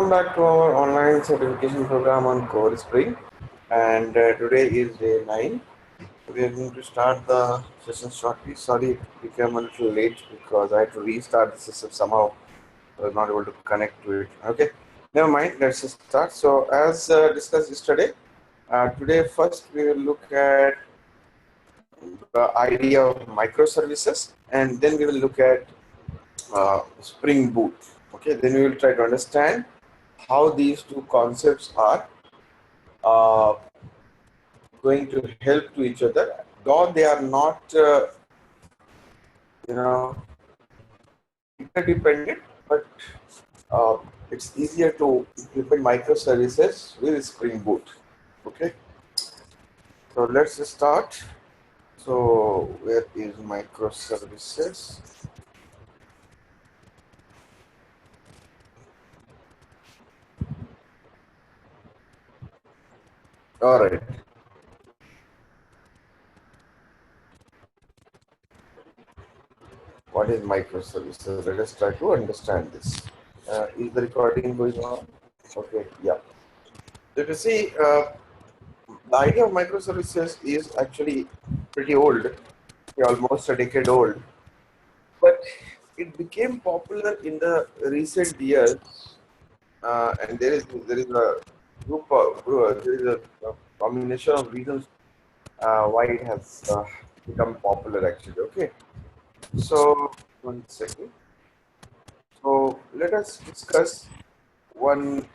Welcome back to our online certification program on Core Spring, and today is day 9. We are going to start the session shortly. Sorry, it became a little late because I had to restart the system somehow. I was not able to connect to it. Okay, never mind. Let's just start. So, as discussed yesterday, today first we will look at the idea of microservices, and then we will look at Spring Boot. Okay, then we will try to understand how these two concepts are uh, going to help to each other, though they are not, interdependent, but uh, it's easier to implement microservices with Spring Boot. Okay, so let's start. So where is microservices? All right. What is microservices? Let us try to understand this. Is the recording going on? Okay, yeah. So if you see, the idea of microservices is actually pretty old, almost a decade old, but it became popular in the recent years, and there is a there is a combination of reasons why it has become popular actually. Okay, so one second. So let us discuss one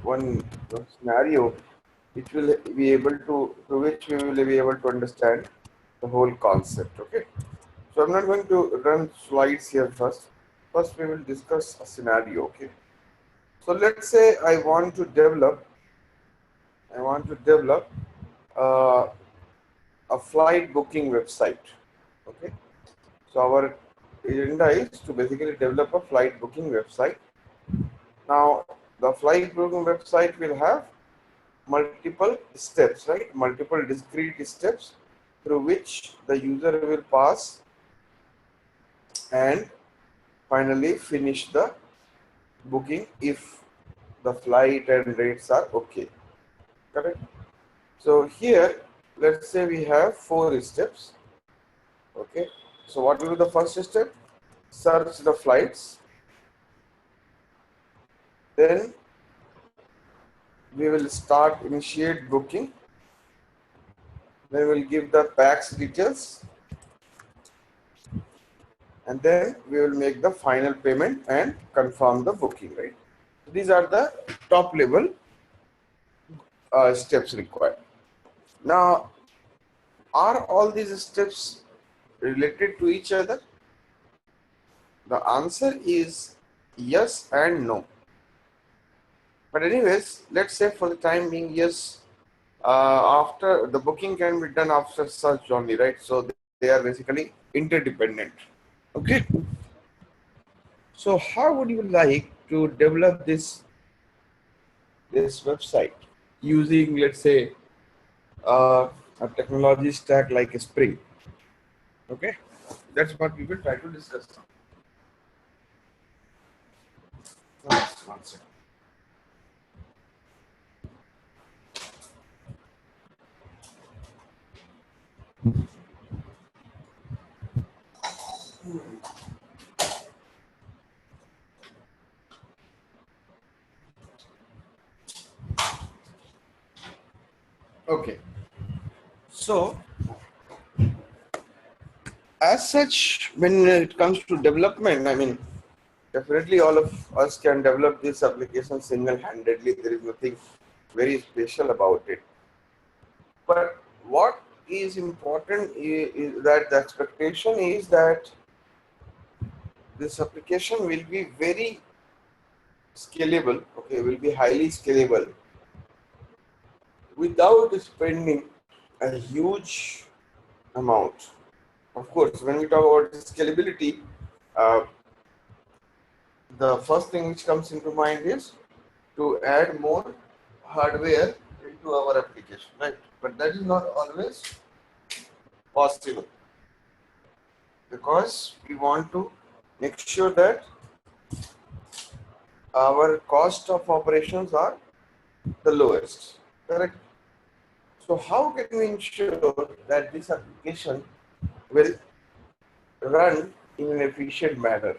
one scenario which will be able to through which we will be able to understand the whole concept. Okay, so I'm not going to run slides here first. First we will discuss a scenario. Okay, so let's say I want to develop uh, a flight booking website. Okay, so our agenda is to basically develop a flight booking website. Now the flight booking website will have multiple steps, right? Multiple discrete steps through which the user will pass and finally finish the booking if the flight and rates are okay. Correct? So here, let's say we have 4 steps. Okay. So what will be the first step? Search the flights. Then we will start initiate booking. Then we'll give the PAX details. And then we will make the final payment and confirm the booking, right? These are the top level steps required. Now, are all these steps related to each other? The answer is yes and no. But anyways, let's say for the time being, yes, after the booking can be done after search only, right? So they are basically interdependent. Okay. So how would you like to develop this website using, let's say, a technology stack like Spring? Okay, that's what we will try to discuss now. One second. Okay, so as such, when it comes to development, I mean, definitely all of us can develop this application single-handedly. There is nothing very special about it. But what is important is that the expectation is that this application will be very scalable, okay, will be highly scalable without spending a huge amount. Of course, when we talk about scalability, uh, the first thing which comes into mind is to add more hardware into our application, right? But that is not always possible because we want to make sure that our cost of operations are the lowest, correct? So how can we ensure that this application will run in an efficient manner?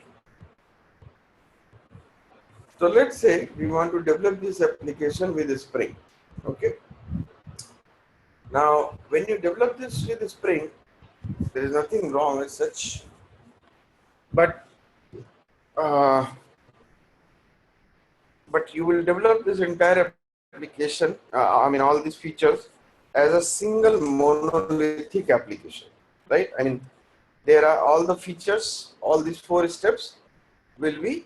So let's say we want to develop this application with Spring. Okay. Now, when you develop this with Spring, there is nothing wrong as such, but uh, you will develop this entire application. I mean, all these features as a single monolithic application, right? I mean, there are all the features, all these 4 steps will be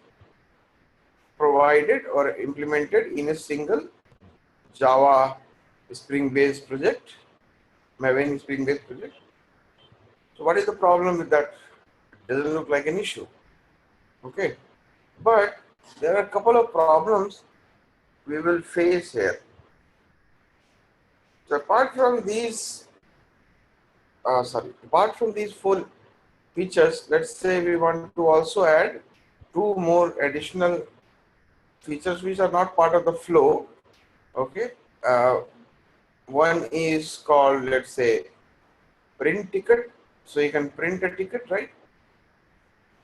provided or implemented in a single Java Spring-based project, Maven Spring-based project. So what is the problem with that? It doesn't look like an issue. Okay, but there are a couple of problems we will face here. So apart from these 4 features, let's say we want to also add 2 more additional features which are not part of the flow. Okay, one is called, let's say, print ticket. So you can print a ticket, right?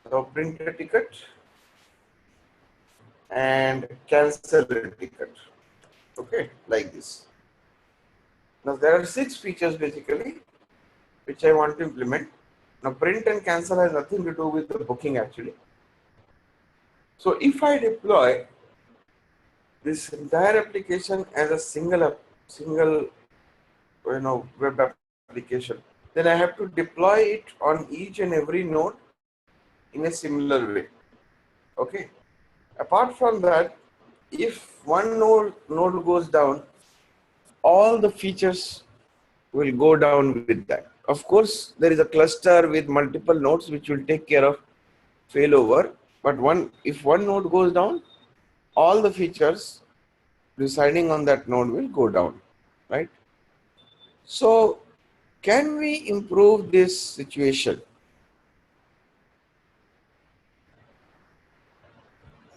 So print a ticket and cancel a ticket. Okay, like this. Now there are 6 features basically which I want to implement. Now print and cancel has nothing to do with the booking actually. So if I deploy this entire application as a single web application, then I have to deploy it on each and every node in a similar way. Okay. Apart from that, if one node goes down, all the features will go down with that. Of course, there is a cluster with multiple nodes which will take care of failover. But if one node goes down, all the features residing on that node will go down, right? So, can we improve this situation?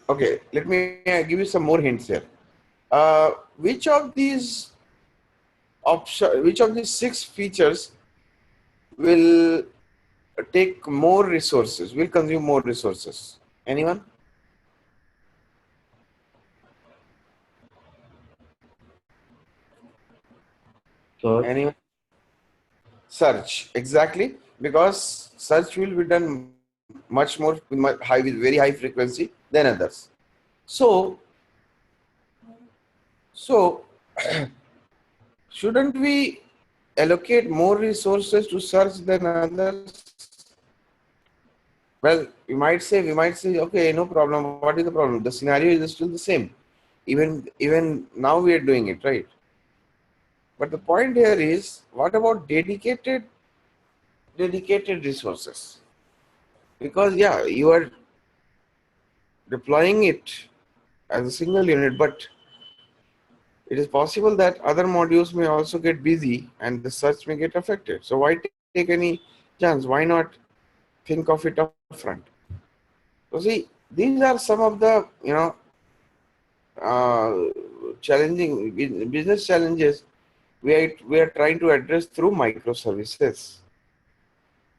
Okay, let me give you some more hints here. Which of these 6 features will take more resources, will consume more resources? Anyone? Anyone? Search, exactly, because search will be done much more with very high frequency than others. So shouldn't we allocate more resources to search than others? Well, we might say, okay, no problem. What is the problem? The scenario is still the same. Even now we are doing it, right? But the point here is, what about dedicated resources? Because yeah, you are deploying it as a single unit, but it is possible that other modules may also get busy and the search may get affected. So why take any chance? Why not think of it upfront? So see, these are some of the challenging business challenges we are trying to address through microservices.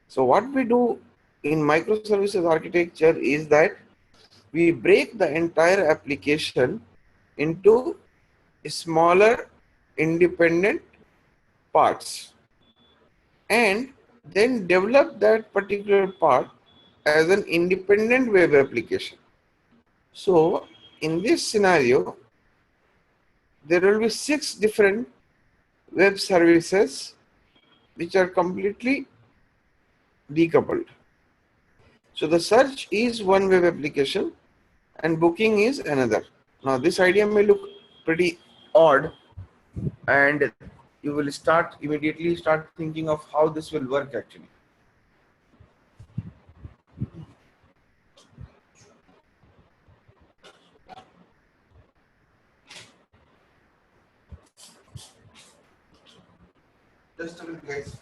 So what we do in microservices architecture is that we break the entire application into smaller independent parts and then develop that particular part as an independent web application. So in this scenario, there will be 6 different web services which are completely decoupled. So the search is one web application and booking is another. Now this idea may look pretty odd, and you will immediately start thinking of how this will work actually. Just a minute, guys.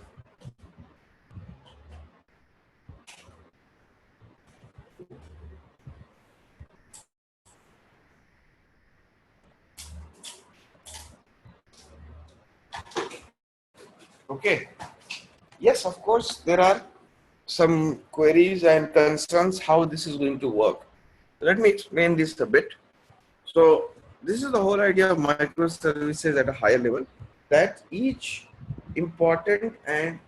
Okay. Yes, of course, there are some queries and concerns how this is going to work. Let me explain this a bit. So this is the whole idea of microservices at a higher level, that each important and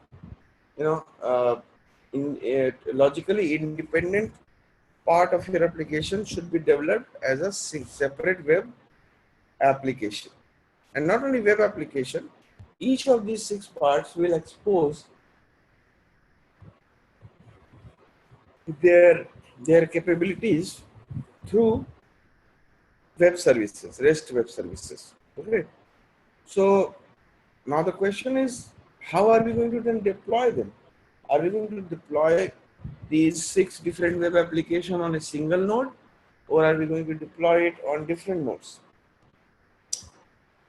logically independent part of your application should be developed as a separate web application. And not only web application, each of these 6 parts will expose their their capabilities through web services, REST web services. Okay. So now the question is, how are we going to then deploy them? Are we going to deploy these 6 different web applications on a single node, or are we going to deploy it on different nodes?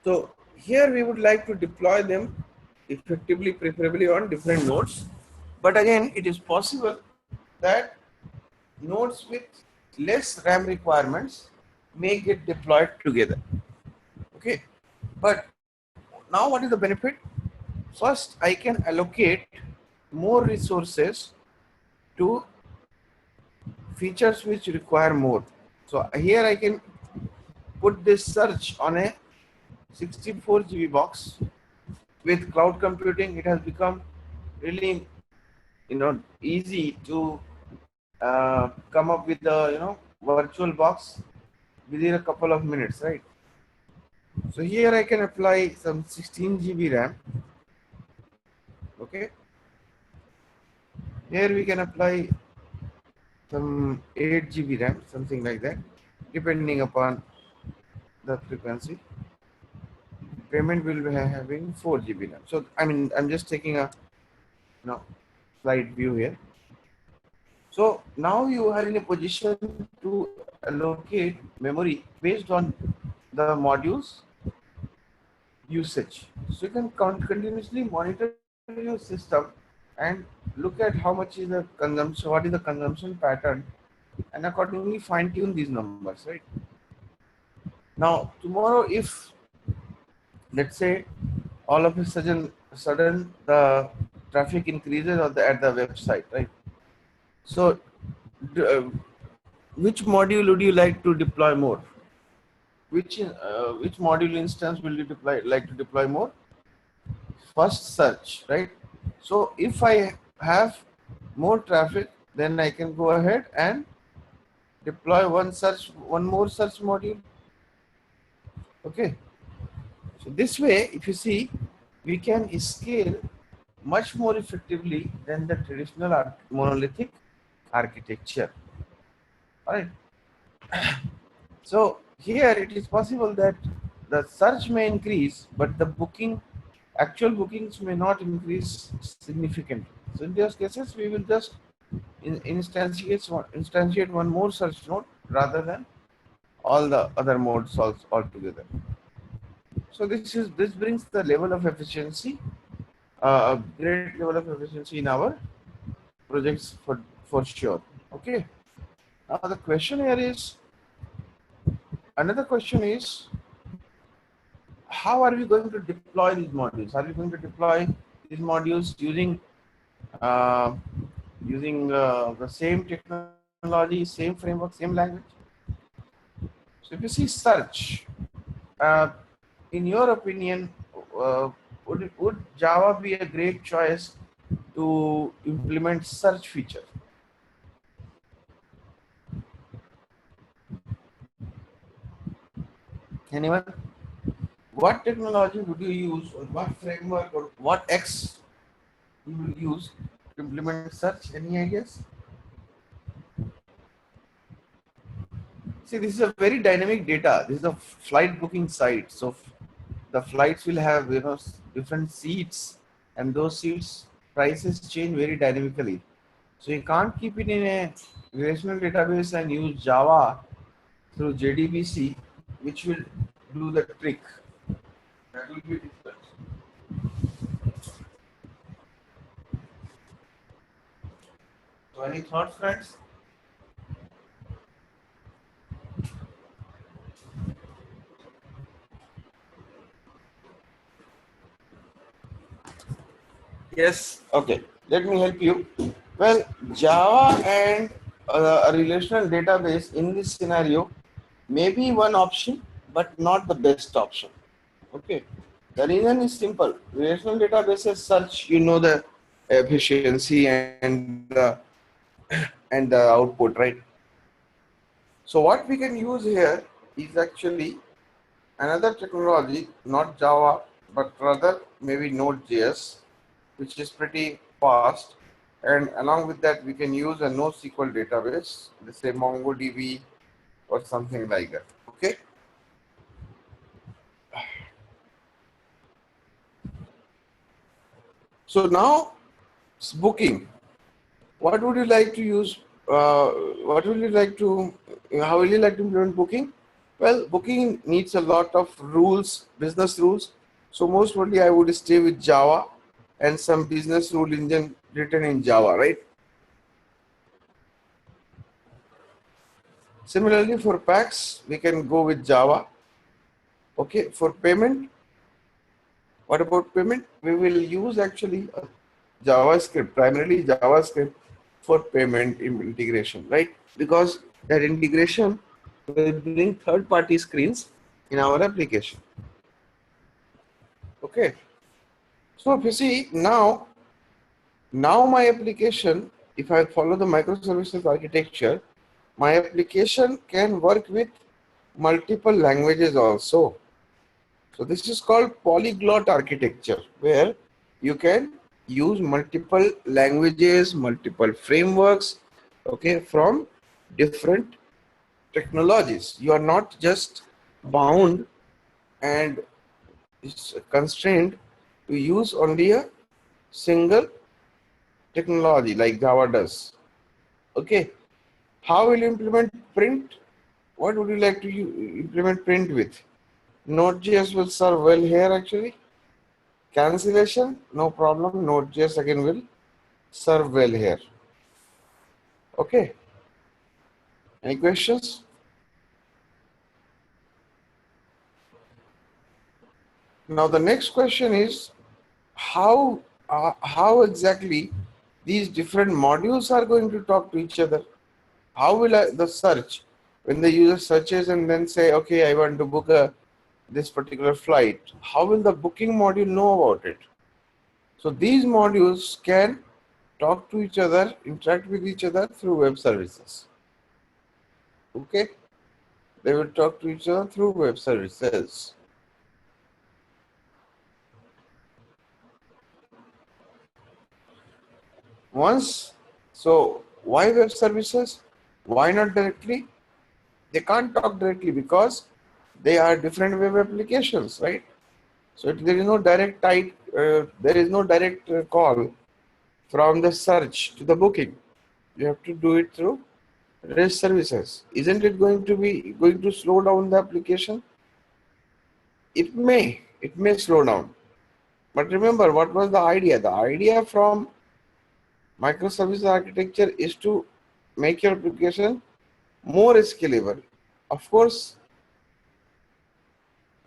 So here we would like to deploy them effectively, preferably on different nodes. But again, it is possible that nodes with less RAM requirements may get deployed together. Okay, but now what is the benefit? First, I can allocate more resources to features which require more. So here I can put this search on a 64 GB box. With cloud computing, it has become really easy to come up with the virtual box within a couple of minutes, right? So here I can apply some 16 GB RAM. Okay, here we can apply some 8 GB RAM, something like that, depending upon the frequency. Payment will be having 4 GB RAM. So I mean, I'm just taking a slide view here. So now you are in a position to allocate memory based on the modules usage. So you can continuously monitor your system and look at how much is the consumption, what is the consumption pattern, and accordingly fine tune these numbers, right? Now tomorrow, if let's say all of a sudden the traffic increases at the website, right? So uh, which module would you like to deploy more? Which module instance will you like to deploy more? First search, right? So if I have more traffic, then I can go ahead and deploy one more search module. Okay. So this way, if you see, we can scale much more effectively than the traditional monolithic architecture. All right. So here it is possible that the search may increase, but the actual bookings may not increase significantly. So in those cases, we will just instantiate one more search node rather than all the other modes altogether. So this brings the level of efficiency, a great level of efficiency in our projects for sure. Okay. Now the question here is, another question is, how are we going to deploy these modules? Are we going to deploy these modules uh, using the same technology, same framework, same language? So if you see search, uh, in your opinion, would Java be a great choice to implement search feature? Anyone? What technology would you use, or what framework, or what X you will use to implement search? Any ideas? See, this is a very dynamic data. This is a flight booking site. So the flights will have different seats, and those seats prices change very dynamically. So you can't keep it in a relational database and use Java through JDBC, which will do the trick. That will be difficult. So any thoughts, friends? Yes. Okay. Let me help you. Well, Java and a relational database in this scenario may be one option, but not the best option. Okay. The reason is simple. Relational databases search, you know, the efficiency and the output, right? So what we can use here is actually another technology, not Java, but rather maybe Node.js, which is pretty fast. And along with that, we can use a NoSQL database, let's say MongoDB or something like that. Okay. So now it's booking. What would you like to use? What would you like to? How will you like to implement booking? Well, booking needs a lot of rules, business rules. So most probably I would stay with Java and some business rule engine written in Java, right? Similarly, for packs, we can go with Java. Okay, for payment, what about payment? We will use actually JavaScript, primarily JavaScript for payment integration, right? Because that integration will bring third-party screens in our application. Okay. So if you see now my application, if I follow the microservices architecture, my application can work with multiple languages also. So this is called polyglot architecture, where you can use multiple languages, multiple frameworks, okay, from different technologies. You are not just bound and constrained to use only a single technology like Java does. Okay. How will you implement print? What would you like to implement print with? Node.js will serve well here actually. Cancellation, no problem. Node.js again will serve well here. Okay. Any questions? Now the next question is how exactly these different modules are going to talk to each other. How will the search, when the user searches and then say, okay, I want to book this particular flight, how will the booking module know about it? So these modules can talk to each other, interact with each other through web services. Okay, they will talk to each other through web services. So why web services? Why not directly? They can't talk directly because they are different web applications, right? So there is no direct call from the search to the booking. You have to do it through REST services. Isn't it going to slow down the application? It may slow down. But remember, what was the idea? The idea from microservice architecture is to make your application more scalable. Of course,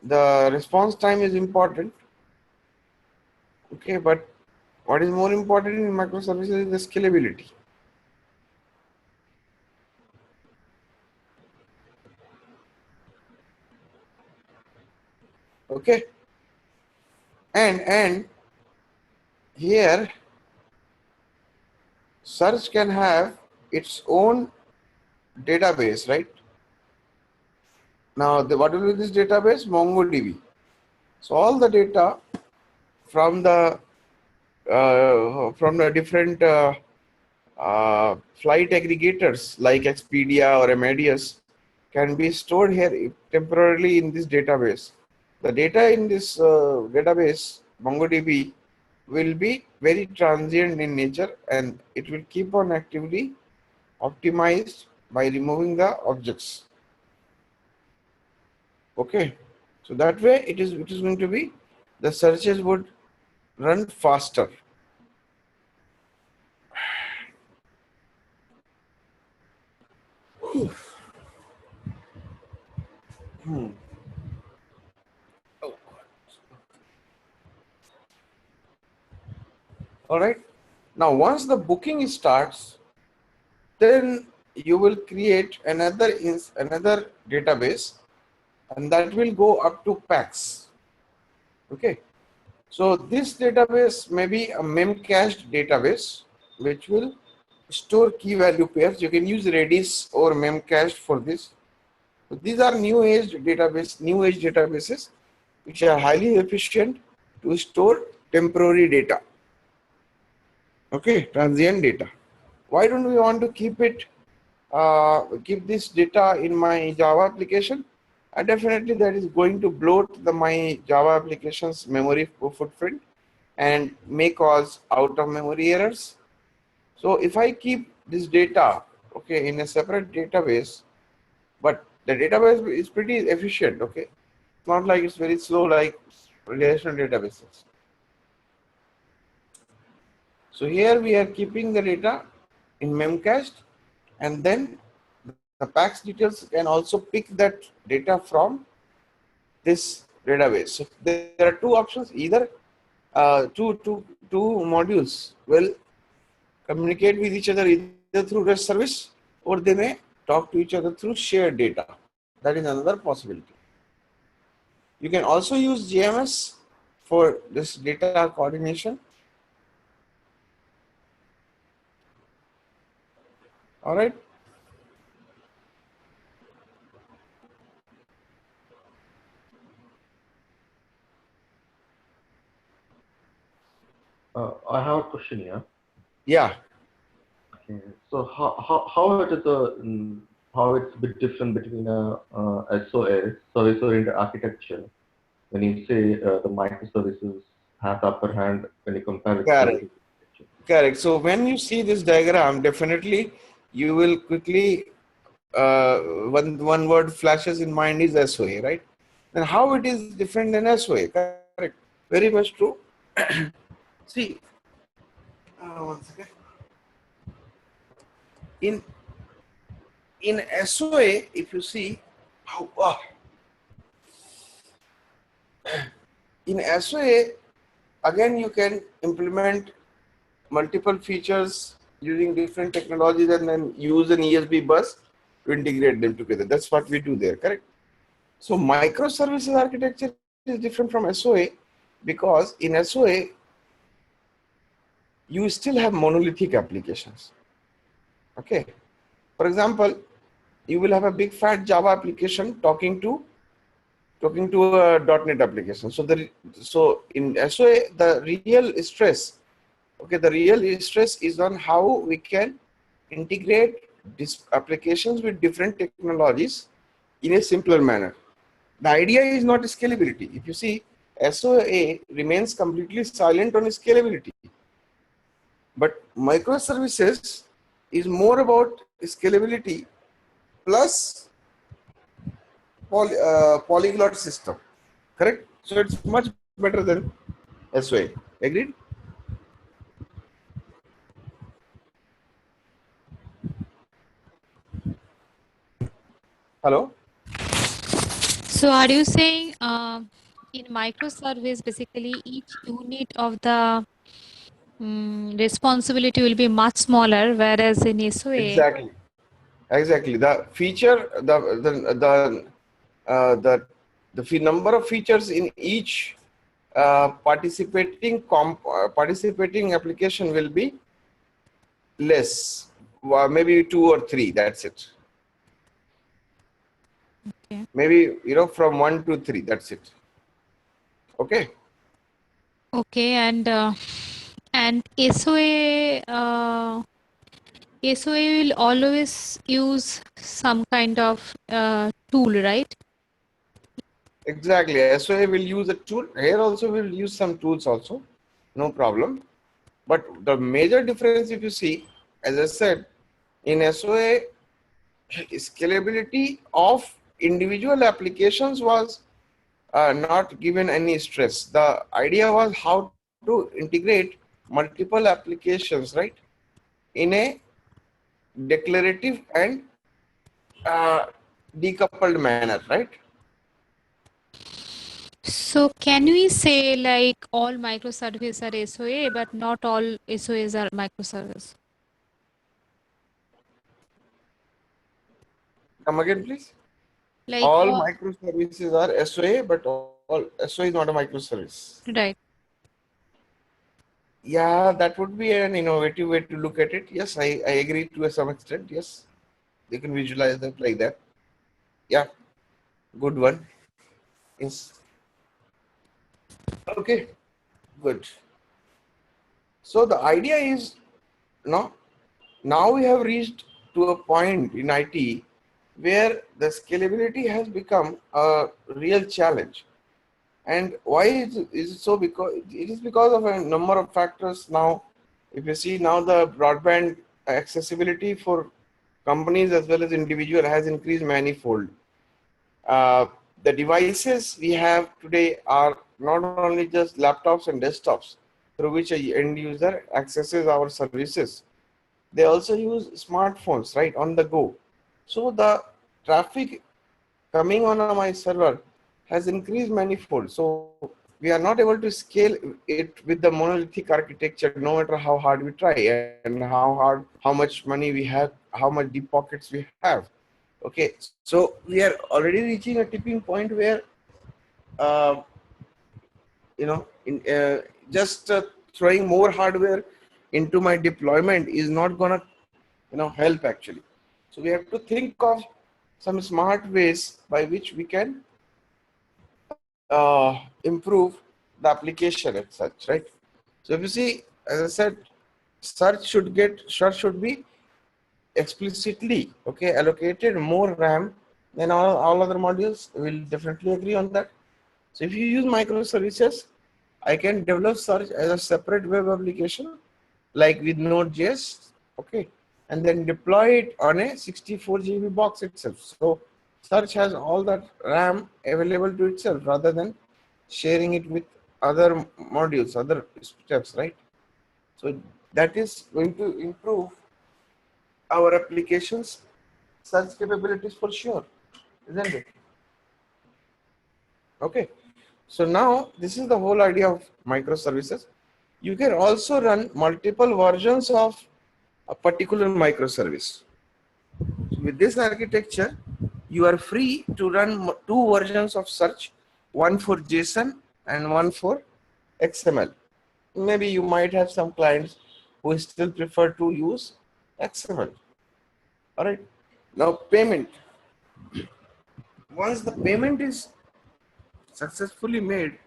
the response time is important. Okay, but what is more important in microservices is the scalability. Okay, and here search can have its own database, right? Now, what will be this database? MongoDB. So all the data from the different flight aggregators like Expedia or Amadeus can be stored here temporarily in this database. The data in this database, MongoDB, will be very transient in nature and it will keep on actively optimized by removing the objects. Okay, so that way it is going to be the searches would run faster. Hmm. All right. Now, once the booking starts, then you will create another database, and that will go up to PAX. Okay. So this database may be a memcached database, which will store key value pairs. You can use Redis or memcached for this. So these are new age databases, which are highly efficient to store temporary data. Okay, transient data. Why don't we want to keep this data in my Java application? Definitely that is going to bloat my Java application's memory footprint and may cause out of memory errors. So if I keep this data, okay, in a separate database, but the database is pretty efficient, okay? It's not like it's very slow like relational databases. So here we are keeping the data in memcached, and then the PAX details can also pick that data from this database. So there are two options: either two modules will communicate with each other either through REST service, or they may talk to each other through shared data. That is another possibility. You can also use JMS for this data coordination. All right. I have a question here. Yeah. Okay. So how it is how it's a bit different between a SOA, service oriented architecture, when you say the microservices have the upper hand when you compare with Correct. services architecture. Correct. So when you see this diagram, definitely you will quickly one word flashes in mind is SOA, right? And how it is different than SOA? Correct. Very much true. See, one second. In SOA, if you see, in SOA, again you can implement multiple features using different technologies and then use an ESB bus to integrate them together. That's what we do there, correct? So microservices architecture is different from SOA because in SOA, you still have monolithic applications. Okay. For example, you will have a big fat Java application talking to a .NET application. So in SOA, the real stress, okay, the real stress is on how we can integrate these applications with different technologies in a simpler manner. The idea is not scalability. If you see, SOA remains completely silent on scalability. But microservices is more about scalability plus polyglot system. Correct? So it's much better than SOA. Agreed? Hello? So are you saying in microservice, basically each unit of the responsibility will be much smaller, whereas in SOA, Exactly. Exactly. The feature, the number of features in each participating application will be less, maybe 2 or 3. That's it. okay. Maybe from 1 to 3. That's it. Okay. Okay, and SOA will always use some kind of tool, right? Exactly. SOA will use a tool. Here also we'll use some tools also. No problem. But the major difference, if you see, as I said, in SOA, scalability of individual applications was not given any stress. The idea was how to integrate multiple applications, right, in a declarative and uh, decoupled manner, right? So can we say like all microservices are SOA, but not all SOAs are microservice? Come again, please. Like All all, microservices are SOA, but all SOA is not a microservice. right. Yeah, that would be an innovative way to look at it. Yes, I agree to some extent. Yes, they can visualize that like that. Yeah, good one. Yes. Okay, good. So the idea is, no, now we have reached to a point in IT where the scalability has become a real challenge. And why is it so? Because it is because of a number of factors now. If you see now, the broadband accessibility for companies as well as individual has increased manifold. The devices we have today are not only just laptops and desktops through which a end user accesses our services. They also use smartphones, right, on the go. So the traffic coming on my server has increased manifold. So we are not able to scale it with the monolithic architecture, no matter how hard we try and how much money we have, how much deep pockets we have. Okay, so we are already reaching a tipping point where, uh, just throwing more hardware into my deployment is not gonna, help actually. So we have to think of some smart ways by which we can improve the application as such, right? So if you see, as I said, search should be explicitly, okay, allocated more RAM than all other modules. We'll definitely agree on that. So if you use microservices, I can develop search as a separate web application, like with Node.js, okay, and then deploy it on a 64 GB box itself. So search has all that RAM available to itself rather than sharing it with other modules, other steps, right? So that is going to improve our applications search capabilities for sure, isn't it? Okay. So now this is the whole idea of microservices. You can also run multiple versions of a particular microservice. So with this architecture, you are free to run two versions of search, one for JSON and one for XML. Maybe you might have some clients who still prefer to use XML. All right. Now payment. Once the payment is successfully made,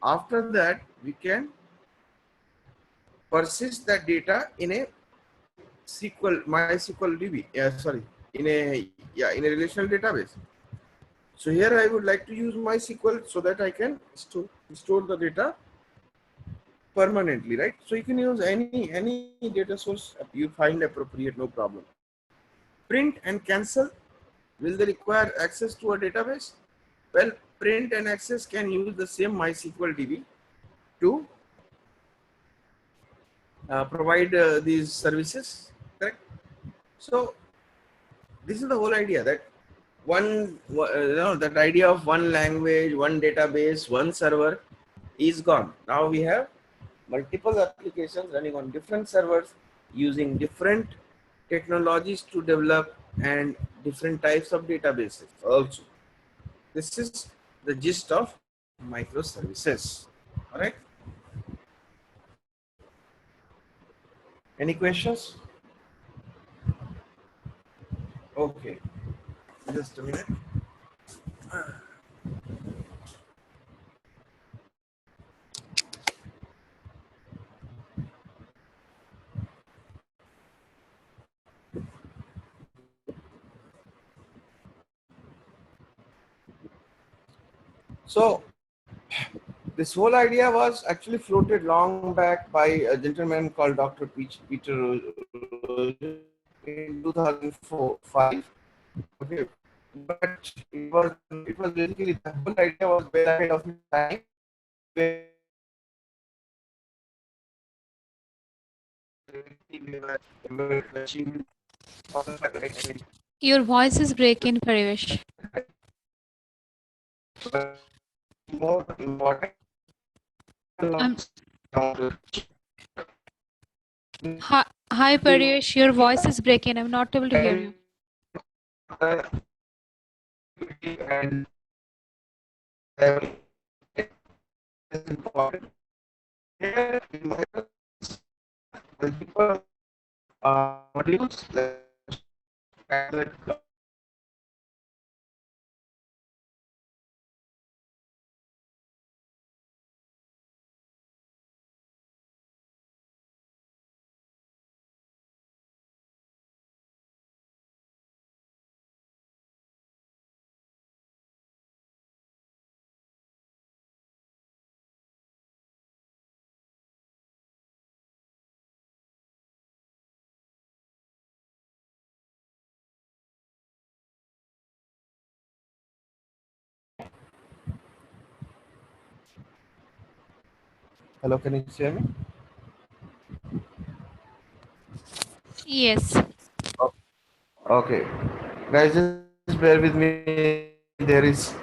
after that we can persist that data in a SQL, MySQL DB. Sorry, in a relational database. So here I would like to use MySQL so that I can store the data permanently, right? So you can use any data source you find appropriate, no problem. Print and cancel. Will they require access to a database? Well, print and access can use the same MySQL DB to provide these services, correct? So this is the whole idea, that that idea of one language, one database, one server is gone. Now we have multiple applications running on different servers using different technologies to develop and different types of databases also. This is the gist of microservices. All right. Any questions? Okay. Just a minute. So this whole idea was actually floated long back by a gentleman called Dr. Peter in 2005. Okay, but it was basically, the whole idea was well ahead of its time. Your voice is breaking, Parivesh. more important. Um, hi, Paresh, your voice is breaking. I'm not able to hear you. And is important. Here in multiple modules like hello, can you hear me? Yes. Oh, okay, guys, just bear with me. There is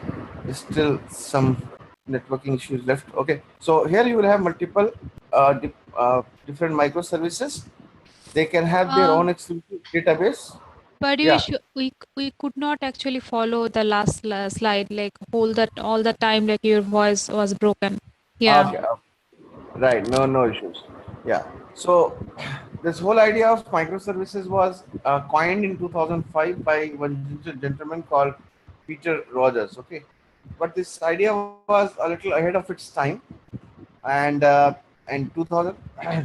still some networking issues left. Okay, so here you will have multiple different microservices. They can have their Um, own exclusive database. Yeah. Paresh, we could not actually follow the last slide, like all the time, like your voice was broken. Yeah. Okay. Right. No. No issues. Yeah. So this whole idea of microservices was coined in 2005 by one gentleman called Peter Rogers. Okay. But this idea was a little ahead of its time, and in 2000,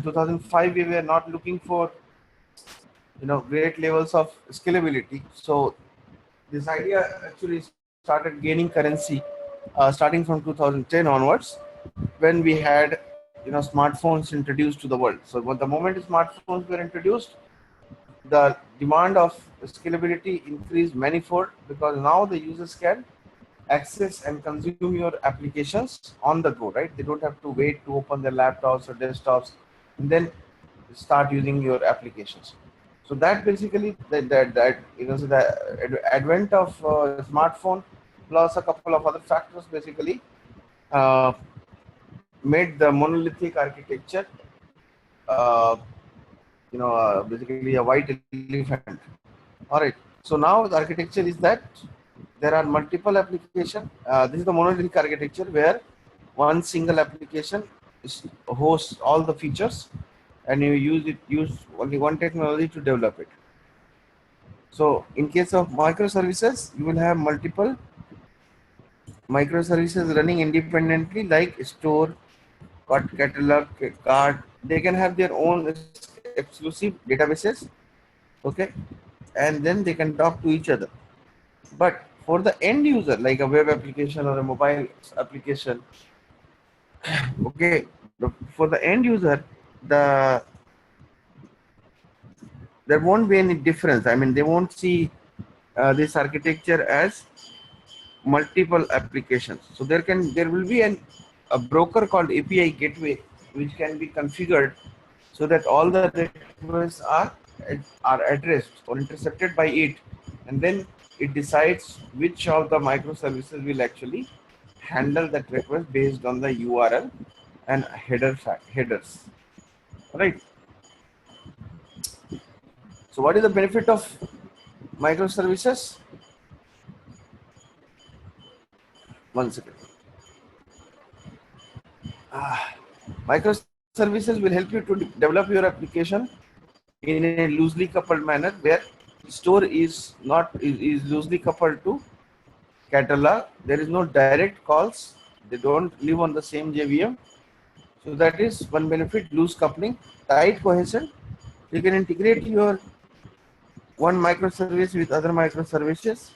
2005 we were not looking for great levels of scalability. So this idea actually started gaining currency starting from 2010 onwards, when we had smartphones introduced to the world. So when the moment smartphones were introduced, the demand of scalability increased manifold, because now the users can access and consume your applications on the go, right? They don't have to wait to open their laptops or desktops and then start using your applications. So that basically so the advent of smartphone plus a couple of other factors basically uh, made the monolithic architecture uh, basically a white elephant. All right. So now the architecture is that there are multiple applications. This is the monolithic architecture where one single application hosts all the features, and you use only one technology to develop it. So in case of microservices, you will have multiple microservices running independently, like store, catalog, card. They can have their own exclusive databases. Okay, and then they can talk to each other. But for the end user, like a web application or a mobile application, okay, for the end user, the there won't be any difference. I mean, they won't see this architecture as multiple applications. So there will be a broker called API gateway, which can be configured so that all the requests are addressed or intercepted by it, and then it decides which of the microservices will actually handle that request based on the URL and headers. Right. So what is the benefit of microservices? One second. Microservices will help you to develop your application in a loosely coupled manner, where store is loosely coupled to catalog. There is no direct calls. They don't live on the same JVM. So that is one benefit: loose coupling, tight cohesion. You can integrate your one microservice with other microservices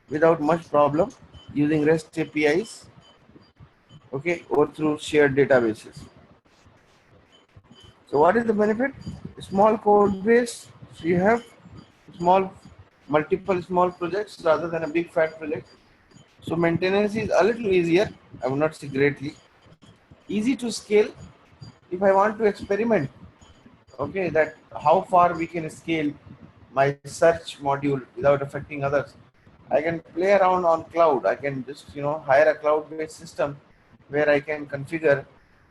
without much problem using REST APIs, okay, or through shared databases. So what is the benefit? Small code base. So you have multiple small projects rather than a big fat project. So maintenance is a little easier. I would not say greatly. Easy to scale. If I want to experiment, okay, that how far we can scale my search module without affecting others, I can play around on cloud. I can just, hire a cloud-based system where I can configure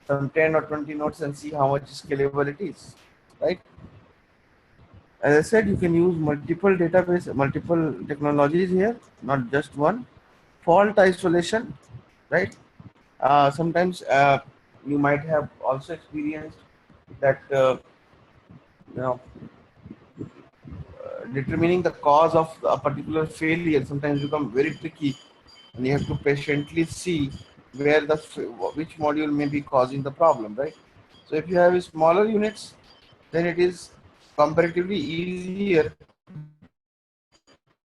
some 10 or 20 nodes and see how much scalable it is, right? As I said, you can use multiple database, multiple technologies here, not just one. Fault isolation, right? Sometimes you might have also experienced that you know determining the cause of a particular failure sometimes become very tricky, and you have to patiently see where which module may be causing the problem, right? So if you have smaller units, then it is comparatively easier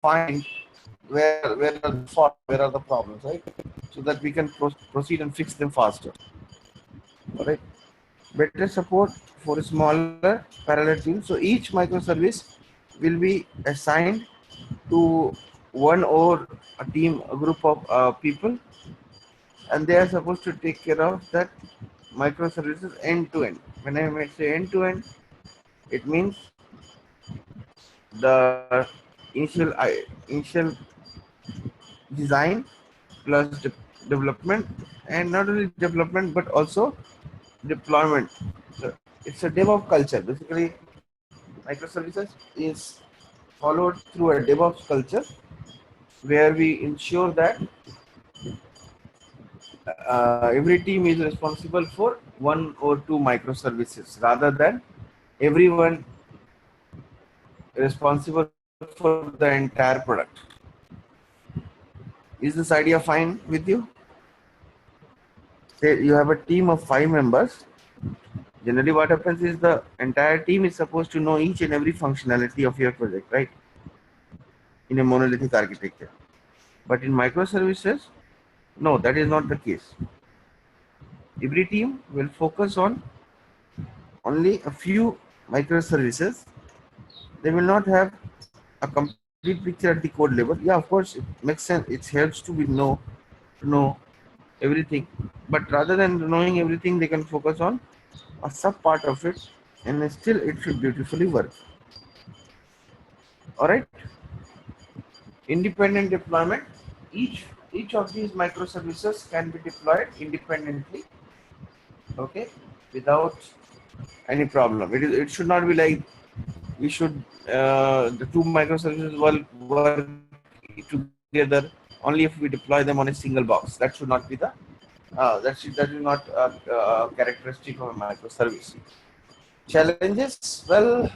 find where are the fault, where are the problems, right? So that we can proceed and fix them faster. All right. Better support for smaller parallel teams. So each microservice will be assigned to one or a team, a group of people, and they are supposed to take care of that microservices end to end. When I may say end to end, it means the initial design plus development, and not only development but also deployment. So it's a DevOps culture. Basically, microservices is followed through a DevOps culture where we ensure that every team is responsible for one or two microservices rather than everyone responsible for the entire product. Is this idea fine with you? Say you have a team of 5 members. Generally, what happens is the entire team is supposed to know each and every functionality of your project, right? In a monolithic architecture. But in microservices, no, that is not the case. Every team will focus on only a few microservices. They will not have a complete picture at the code level. Yeah, of course, it makes sense. It helps to know everything. But rather than knowing everything, they can focus on a sub part of it, and still it should beautifully work. All right. Independent deployment. Each of these microservices can be deployed independently. Okay, without any problem. It should not be like we should the two microservices will work together only if we deploy them on a single box. That should not be the that is not a characteristic of a microservice. Challenges. Well,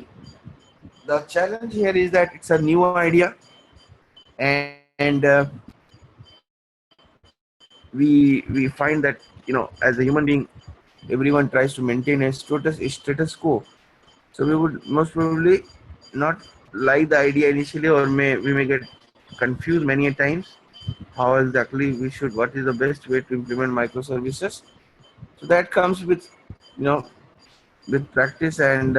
the challenge here is that it's a new idea, and we find that as a human being, everyone tries to maintain a status quo. So we would most probably not like the idea initially, or we may get confused many a times how exactly we should, what is the best way to implement microservices. So that comes with you know with practice and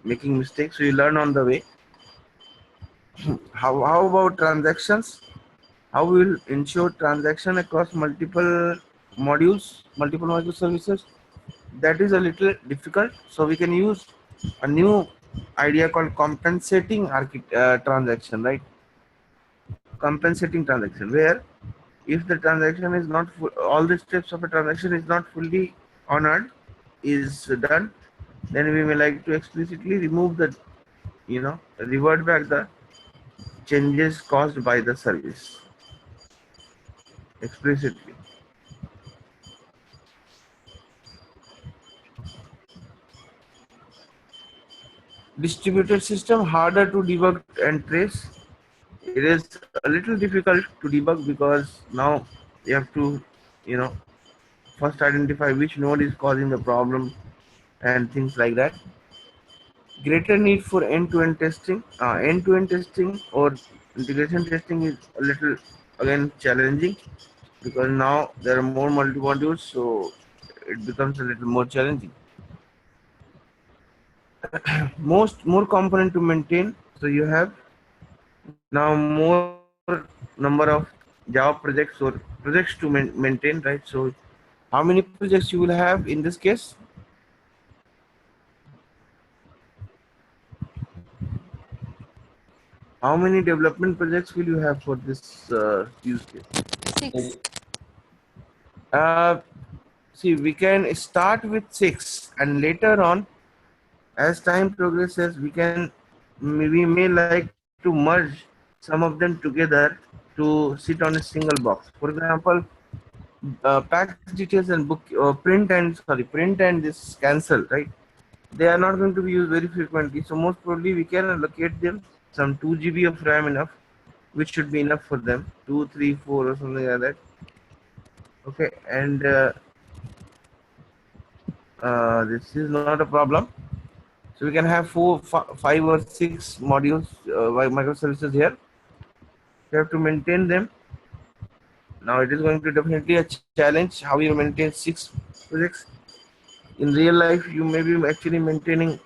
making mistakes. We learn on the way. How about transactions? How we will ensure transaction across multiple modules, multiple microservices? That is a little difficult. So we can use a new idea called compensating transaction, right? Compensating transaction, where if the transaction is not all the steps of a transaction is not fully honored, is done, then we may like to explicitly remove the revert back the changes caused by the service explicitly. Distributed system harder to debug and trace. It is a little difficult to debug because now you have to you know first identify which node is causing the problem and things like that. Greater need for end-to-end testing. End-to-end testing or integration testing is a little again challenging because now there are more multi-modules, so it becomes a little more challenging. More component to maintain, so you have now more number of Java projects or projects to maintain, right? So how many projects you will have in this case? How many development projects will you have for this use case? 6. Uh, See, we can start with 6, and later on, as time progresses, we may like to merge some of them together to sit on a single box. For example, tax details and print and this cancel, right? They are not going to be used very frequently, so most probably we can allocate them some 2 GB of RAM enough, which should be enough for them, 2, 3, 4, or something like that. Okay, and this is not a problem. So we can have 5 or 6 modules, microservices here. You have to maintain them. Now it is going to definitely a challenge how you maintain 6 projects. In real life, you may be actually maintaining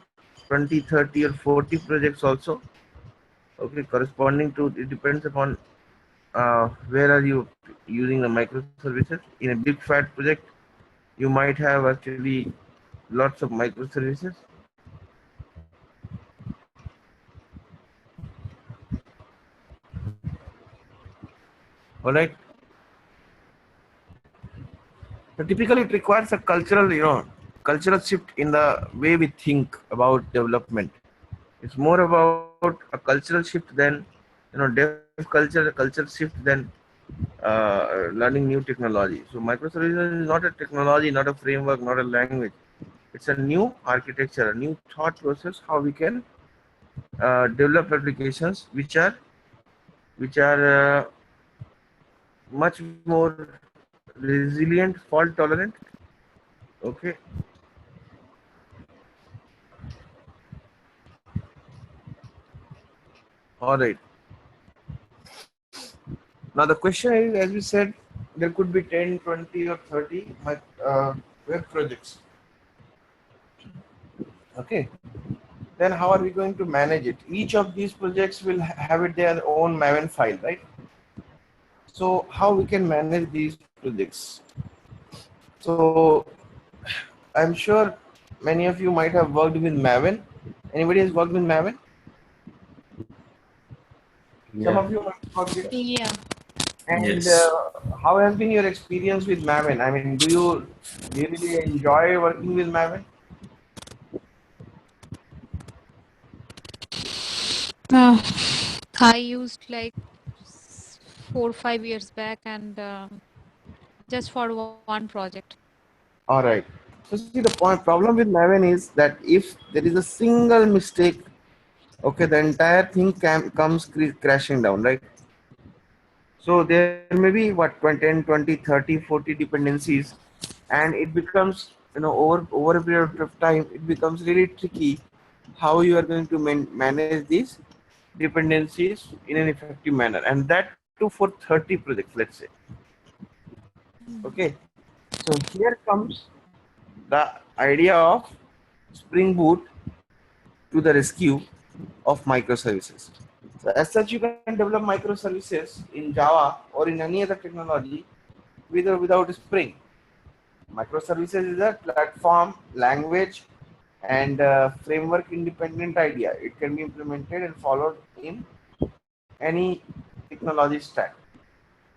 20, 30, or 40 projects also. Okay, corresponding to, it depends upon where are you using the microservices. In a big fat project, you might have actually lots of microservices. All right. So typically, it requires a cultural shift in the way we think about development. It's more about a cultural shift than, dev culture shift than learning new technology. So microservices is not a technology, not a framework, not a language. It's a new architecture, a new thought process how we can develop applications which are much more resilient, fault tolerant. Okay. All right. Now the question is, as we said, there could be 10, 20, or 30 web projects. Okay. Then how are we going to manage it? Each of these projects will have it their own Maven file, right? So how we can manage these projects? So I'm sure many of you might have worked with Maven. Anybody has worked with Maven? Some Yeah. of you might have worked with. Yeah. And Yes. how has been your experience with Maven? I mean, do you really enjoy working with Maven? Uh, I used like 4 5 years back, and just for one project. All right. So see, the problem with Maven is that if there is a single mistake, okay, the entire thing comes crashing down, right? So there may be what 10, 20, 30, 40 dependencies, and it becomes, over a period of time, it becomes really tricky how you are going to manage these dependencies in an effective manner, and that too for 30 projects, let's say. Okay, so here comes the idea of Spring Boot to the rescue of microservices. So as such, you can develop microservices in Java or in any other technology with or without Spring. Microservices is a platform, language, and framework independent idea. It can be implemented and followed in any technology stack.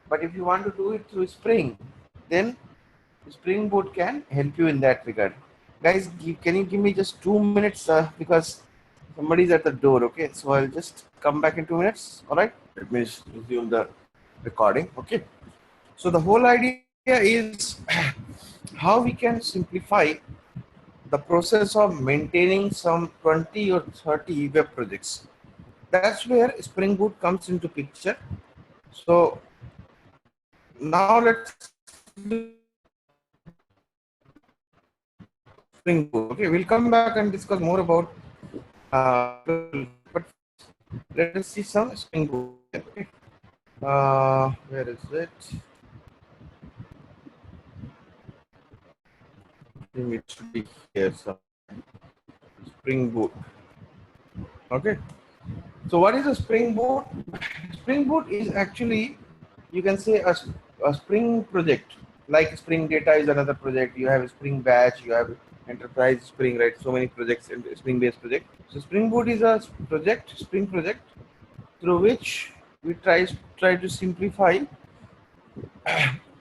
But if you want to do it through Spring, then Spring Boot can help you in that regard. Guys, can you give me just 2 minutes because somebody's at the door? Okay, so I'll just come back in 2 minutes. All right, let me resume the recording. Okay, so the whole idea is how we can simplify the process of maintaining some 20 or 30 web projects. That's where Spring Boot comes into picture. So now let's Spring Boot. Okay, we'll come back and discuss more about but let us see some Spring Boot. Okay. Where is it? I think it should be here. So Spring Boot. Okay. So what is a Spring Boot? Spring Boot is actually, you can say, a Spring project. Like Spring Data is another project. You have a Spring Batch. You have Enterprise Spring, right? So many projects in Spring-based project. So Spring Boot is a project, Spring project, through which we try to simplify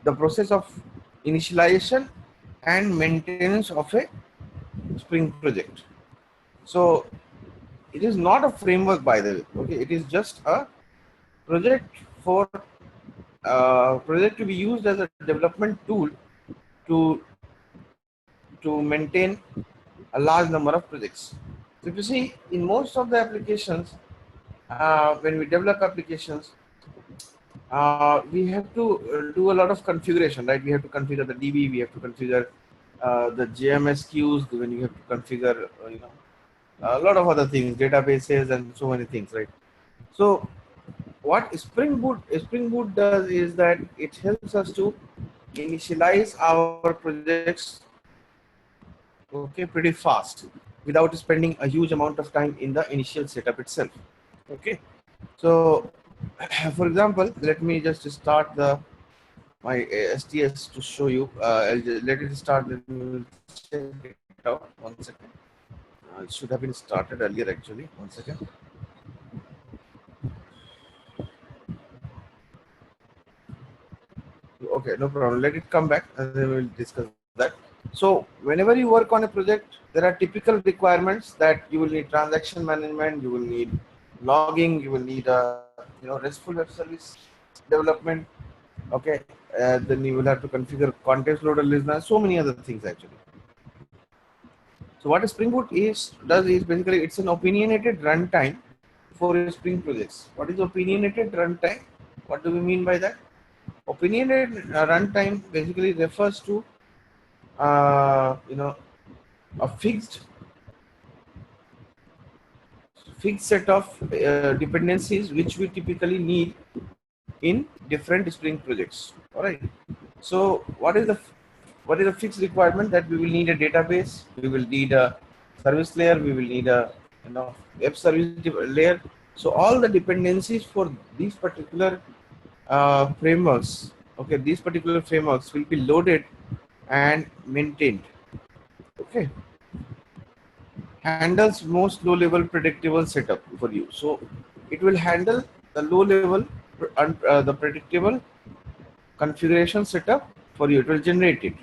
the process of initialization and maintenance of a Spring project. So it is not a framework, by the way. Okay, it is just a project for project to be used as a development tool to maintain a large number of projects. So if you see, in most of the applications, when we develop applications, we have to do a lot of configuration, right? We have to configure the DB, we have to configure the JMS queues, when you have to configure, a lot of other things, databases, and so many things, right? So what Spring Boot does is that it helps us to initialize our projects, okay, pretty fast without spending a huge amount of time in the initial setup itself. Okay, so for example, let me just start my STS to show you. Let it start. Let me check it out. 1 second. It should have been started earlier, actually. 1 second. Okay, no problem. Let it come back and then we'll discuss that. So whenever you work on a project, there are typical requirements that you will need: transaction management, you will need logging, you will need a RESTful web service development. Okay, then you will have to configure context loader listener, so many other things actually. So what a Spring Boot does is basically it's an opinionated runtime for your Spring projects. What is opinionated runtime? What do we mean by that? Opinionated runtime basically refers to a fixed set of dependencies which we typically need in different Spring projects. All right. So what is the fixed requirement? That we will need a database, we will need a service layer, we will need a web service layer. So all the dependencies for these particular frameworks, okay, these particular frameworks will be loaded and maintained. Okay, handles most low level predictable setup for you. So it will handle the low level the predictable configuration setup for you. It will generate it.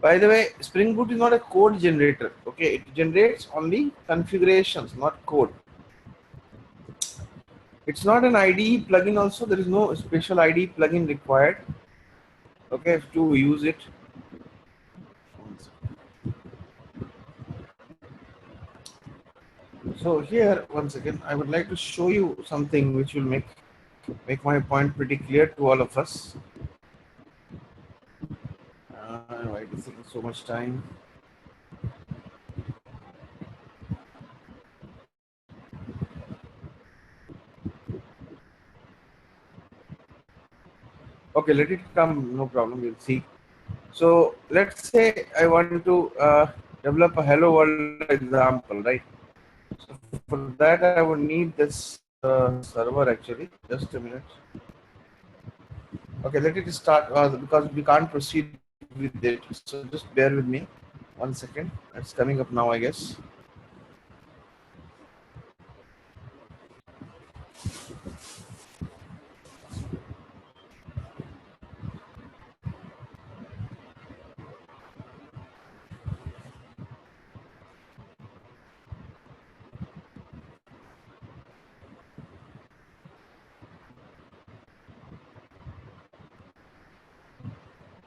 By the way, Spring Boot is not a code generator. Okay, it generates only configurations, not code. It's not an IDE plugin. Also, there is no special IDE plugin required, okay, to use it. So here, once again, I would like to show you something which will make my point pretty clear to all of us. Why is it taking so much time? Okay, let it come, no problem, we'll see. So let's say I want to develop a hello world example, right? So for that I would need this server actually. Just a minute. Okay, let it start because we can't proceed with it. So just bear with me 1 second. It's coming up now, I guess.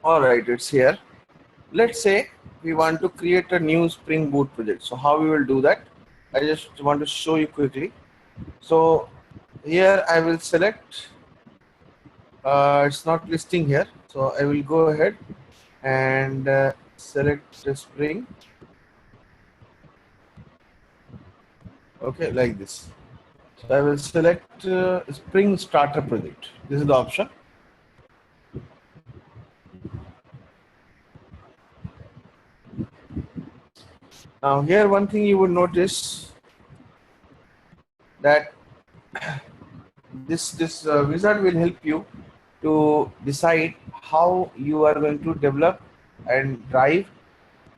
All right, it's here. Let's say we want to create a new Spring Boot project. So how we will do that? I just want to show you quickly. So here I will select, it's not listing here. So I will go ahead and select the Spring. Okay, like this. So I will select Spring Starter project. This is the option. Now here one thing you would notice that this wizard will help you to decide how you are going to develop and drive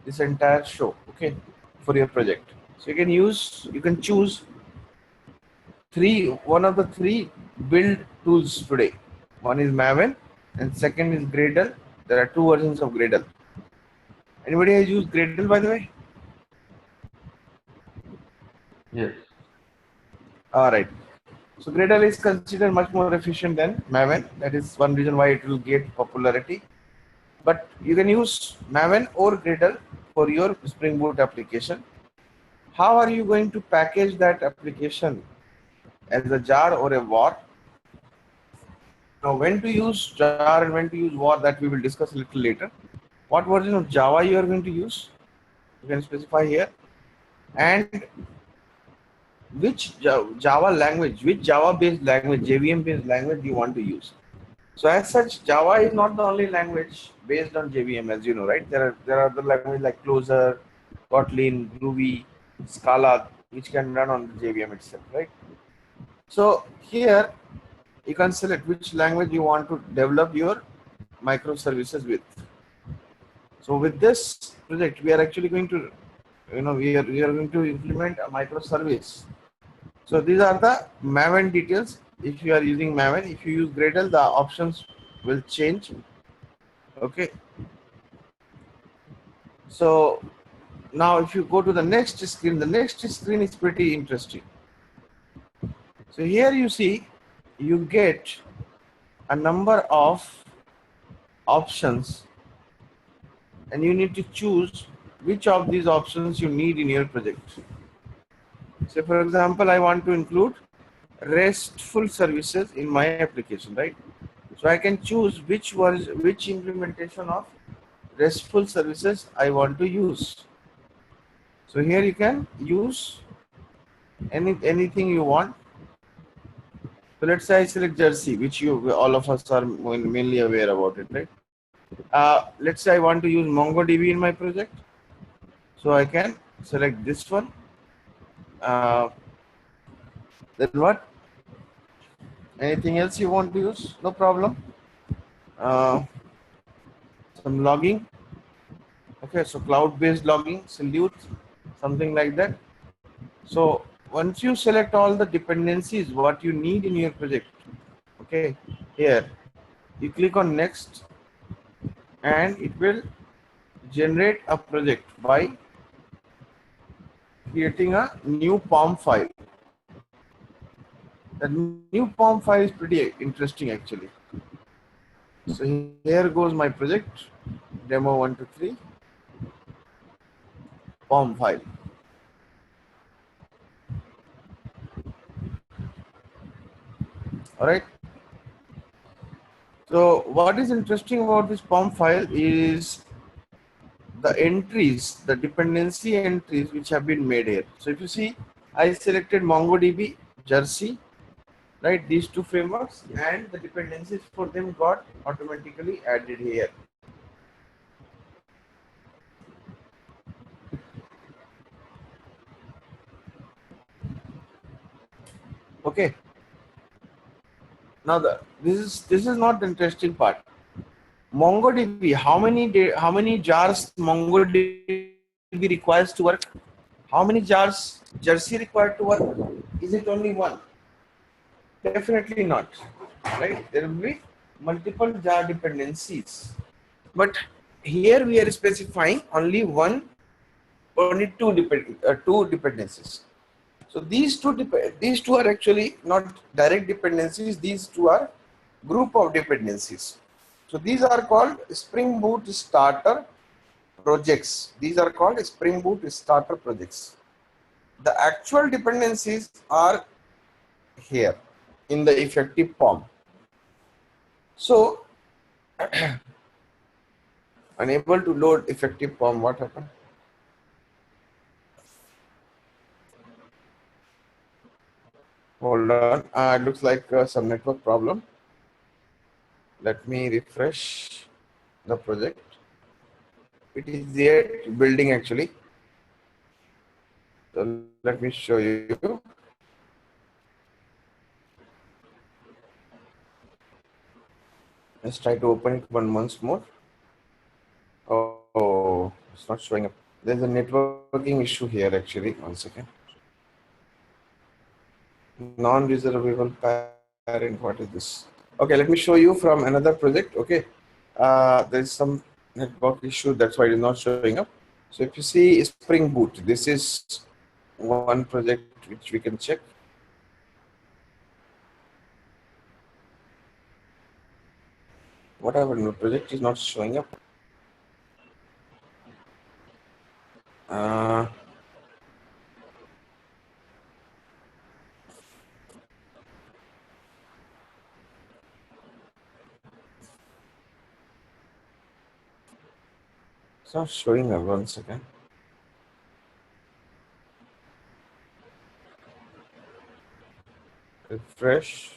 this entire show, okay, for your project. So you can choose one of the three build tools today. One is Maven and second is Gradle. There are two versions of Gradle. Anybody has used Gradle, by the way? Yes. All right. So Gradle is considered much more efficient than Maven. That is one reason why it will get popularity. But you can use Maven or Gradle for your Spring Boot application. How are you going to package that application as a jar or a war? Now, when to use jar and when to use war, that we will discuss a little later. What version of Java you are going to use, you can specify here, and which Java language, which Java based language, JVM based language you want to use. So as such, Java is not the only language based on JVM, as you know, right? There are other languages like Clojure, Kotlin, Groovy, Scala, which can run on the JVM itself, right? So here you can select which language you want to develop your microservices with. So with this project, we are actually going to, we are going to implement a microservice. So these are the Maven details. If you are using Maven, if you use Gradle, the options will change. Okay. So now if you go to the next screen is pretty interesting. So here you see, you get a number of options and you need to choose which of these options you need in your project. So for example, I want to include RESTful services in my application, right? So I can choose which implementation of RESTful services I want to use. So here you can use anything you want. So let's say I select Jersey, which all of us are mainly aware about it, right? Let's say I want to use MongoDB in my project. So I can select this one. Then what? Anything else you want to use? No problem. Some logging. Okay, so cloud-based logging, Salute, something like that. So once you select all the dependencies, what you need in your project, okay, here you click on next and it will generate a project by creating a new POM file. The new POM file is pretty interesting actually. So here goes my project, demo 123 POM file. All right. So what is interesting about this POM file is the entries, the dependency entries which have been made here. So if you see, I selected MongoDB, Jersey, right? These two frameworks, and the dependencies for them got automatically added here. Okay. Now this is not the interesting part. MongoDB, how many jars MongoDB requires to work? How many jars Jersey required to work? Is it only one? Definitely not. Right? There will be multiple jar dependencies. But here we are specifying only two dependencies. So these two are actually not direct dependencies. These two are group of dependencies. So these are called Spring Boot starter projects. These are called Spring Boot starter projects. The actual dependencies are here in the effective POM. So unable to load effective POM, what happened? Hold on, it looks like some network problem. Let me refresh the project. It is there building actually. So let me show you. Let's try to open it once more. Oh, it's not showing up. There's a networking issue here actually. 1 second. Non-reservable parent. What is this? Okay, let me show you from another project. Okay, there is some network issue, that's why it is not showing up. So if you see Spring Boot, this is one project which we can check. Whatever, no project is not showing up. It's not showing up. One second. Refresh.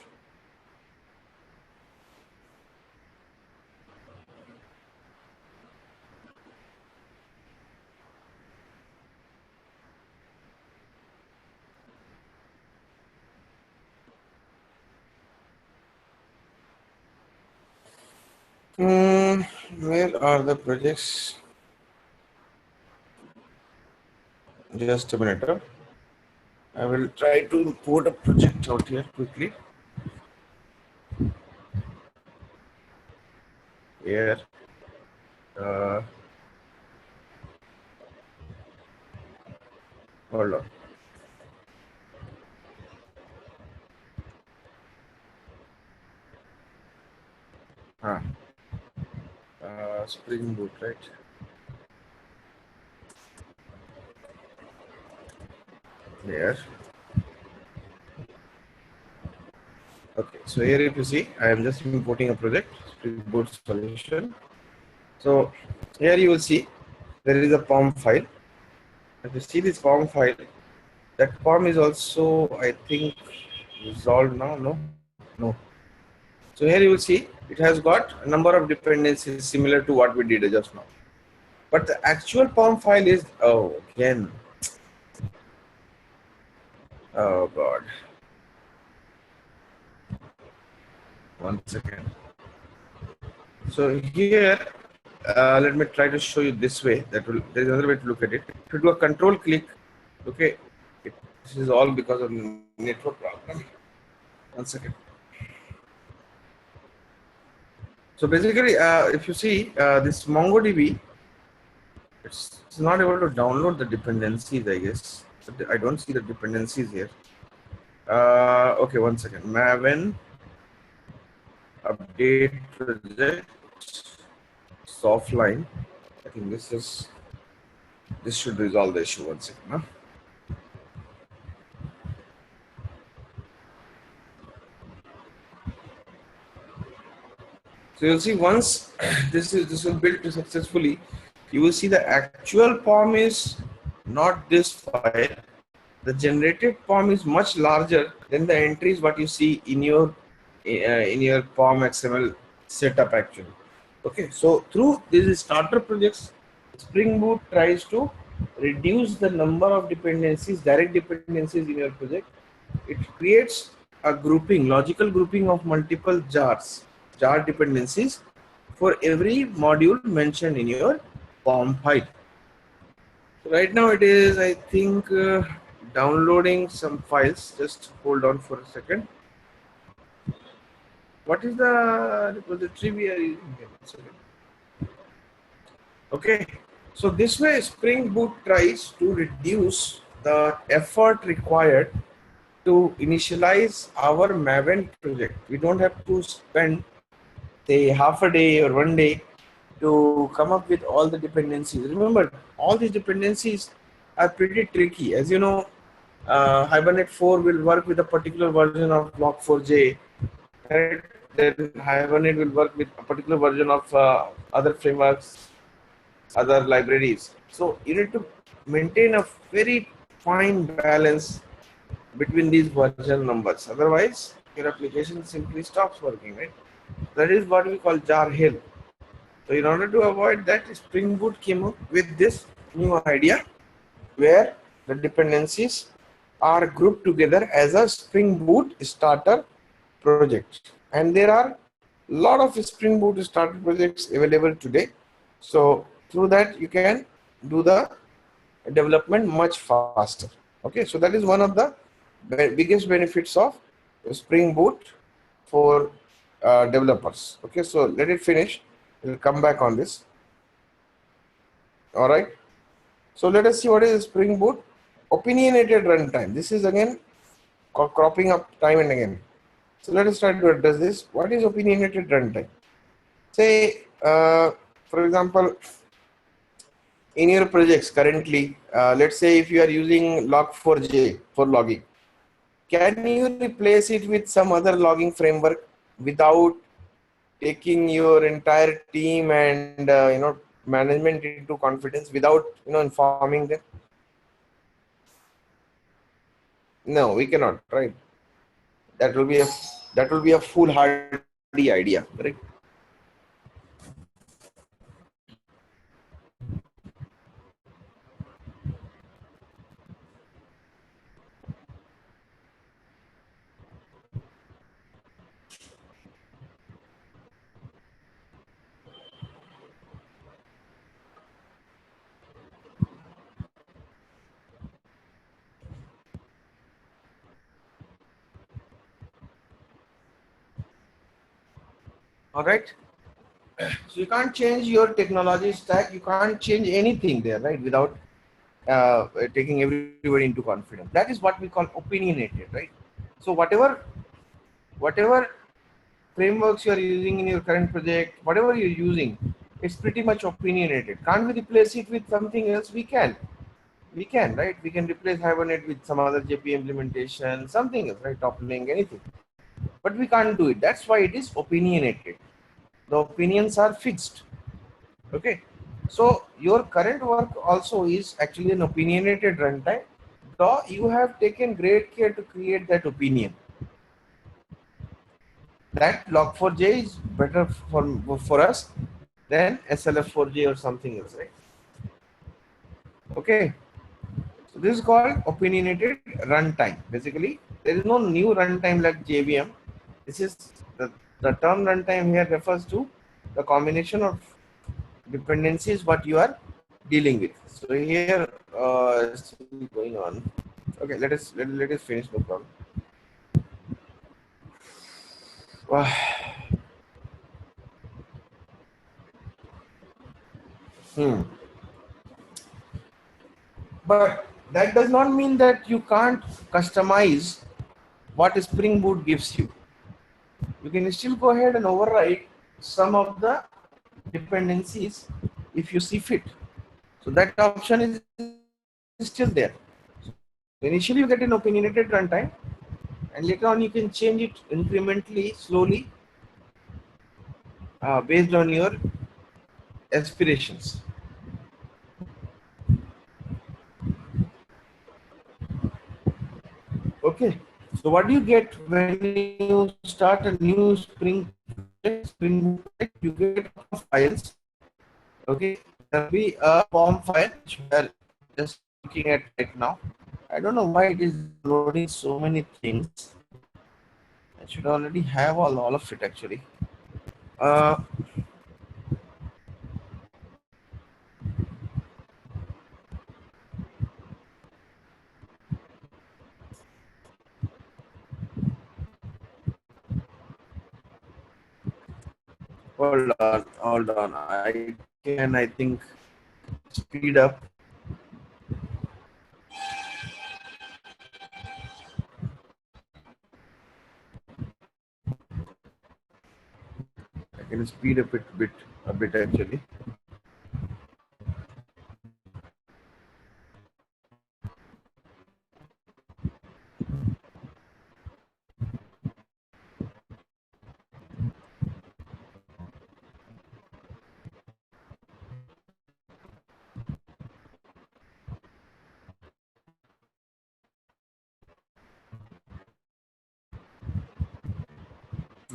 Where are the projects? Just a minute. Huh? I will try to import a project out here quickly. Here. Hold on. Spring Boot, right? Here. Okay, so here if you see, I am just importing a project, Spring Boot solution. So here you will see there is a POM file. If you see this POM file, that POM is also, I think, resolved now. No. So here you will see it has got a number of dependencies similar to what we did just now. But the actual POM file is, oh, again. Oh God. One second. So here, let me try to show you this way. There is another way to look at it. If you do a control click, okay, this is all because of the network problem. One second. So basically, if you see this MongoDB, it's not able to download the dependencies, I guess. I don't see the dependencies here. Okay, one second. Maven update project offline. I think this should resolve the issue. One second. Huh? So you'll see once this will build successfully, you will see the actual POM is not this file. The generated POM is much larger than the entries what you see in your POM XML setup actually. Okay, so through these starter projects, Spring Boot tries to reduce the number of dependencies, direct dependencies in your project. It creates a grouping, logical grouping of multiple jar dependencies for every module mentioned in your POM file. So right now it is, I think, downloading some files. Just hold on for a second. What is the repository we are using here? Okay, so this way Spring Boot tries to reduce the effort required to initialize our Maven project. We don't have to spend say half a day or one day to come up with all the dependencies. Remember, all these dependencies are pretty tricky. As you know, Hibernate 4 will work with a particular version of Log4j. Right? Then Hibernate will work with a particular version of other frameworks, other libraries. So you need to maintain a very fine balance between these version numbers. Otherwise, your application simply stops working, right? That is what we call jar hill. So in order to avoid that, Spring Boot came up with this new idea where the dependencies are grouped together as a Spring Boot starter project. And there are a lot of Spring Boot starter projects available today. So through that, you can do the development much faster. Okay, so that is one of the biggest benefits of Spring Boot for developers. Okay, so let it finish. We'll come back on this. All right. So let us see what is Spring Boot. Opinionated runtime. This is again cropping up time and again. So let us try to address this. What is opinionated runtime? Say, for example, in your projects currently, let's say if you are using Log4j for logging, can you replace it with some other logging framework without taking your entire team and management into confidence, without informing them? No, we cannot, right? That will be a foolhardy idea, right? All right. So you can't change your technology stack. You can't change anything there, right? Without taking everybody into confidence. That is what we call opinionated, right? So whatever frameworks you are using in your current project, whatever you're using, it's pretty much opinionated. Can't we replace it with something else? We can, right? We can replace Hibernate with some other JP implementation, something else, right? Toppling, anything. But we can't do it. That's why it is opinionated. The opinions are fixed. Okay. So your current work also is actually an opinionated runtime, though you have taken great care to create that opinion. That Log4j is better for us than SLF4j or something else, right? Okay. So this is called opinionated runtime. Basically, there is no new runtime like JVM. This is the term runtime here refers to the combination of dependencies what you are dealing with. So here still going on. Okay, let us finish, no problem. But that does not mean that you can't customize what Spring Boot gives you. You can still go ahead and override some of the dependencies if you see fit. So that option is still there. So initially you get an opinionated runtime, and later on you can change it incrementally, slowly, based on your aspirations. Okay, so what do you get when you start a new Spring project? You get files. Okay, there'll be a form file which we are just looking at right now. I don't know why it is loading so many things. I should already have all of it actually. Hold on. I think, speed up. I can speed up it a bit actually.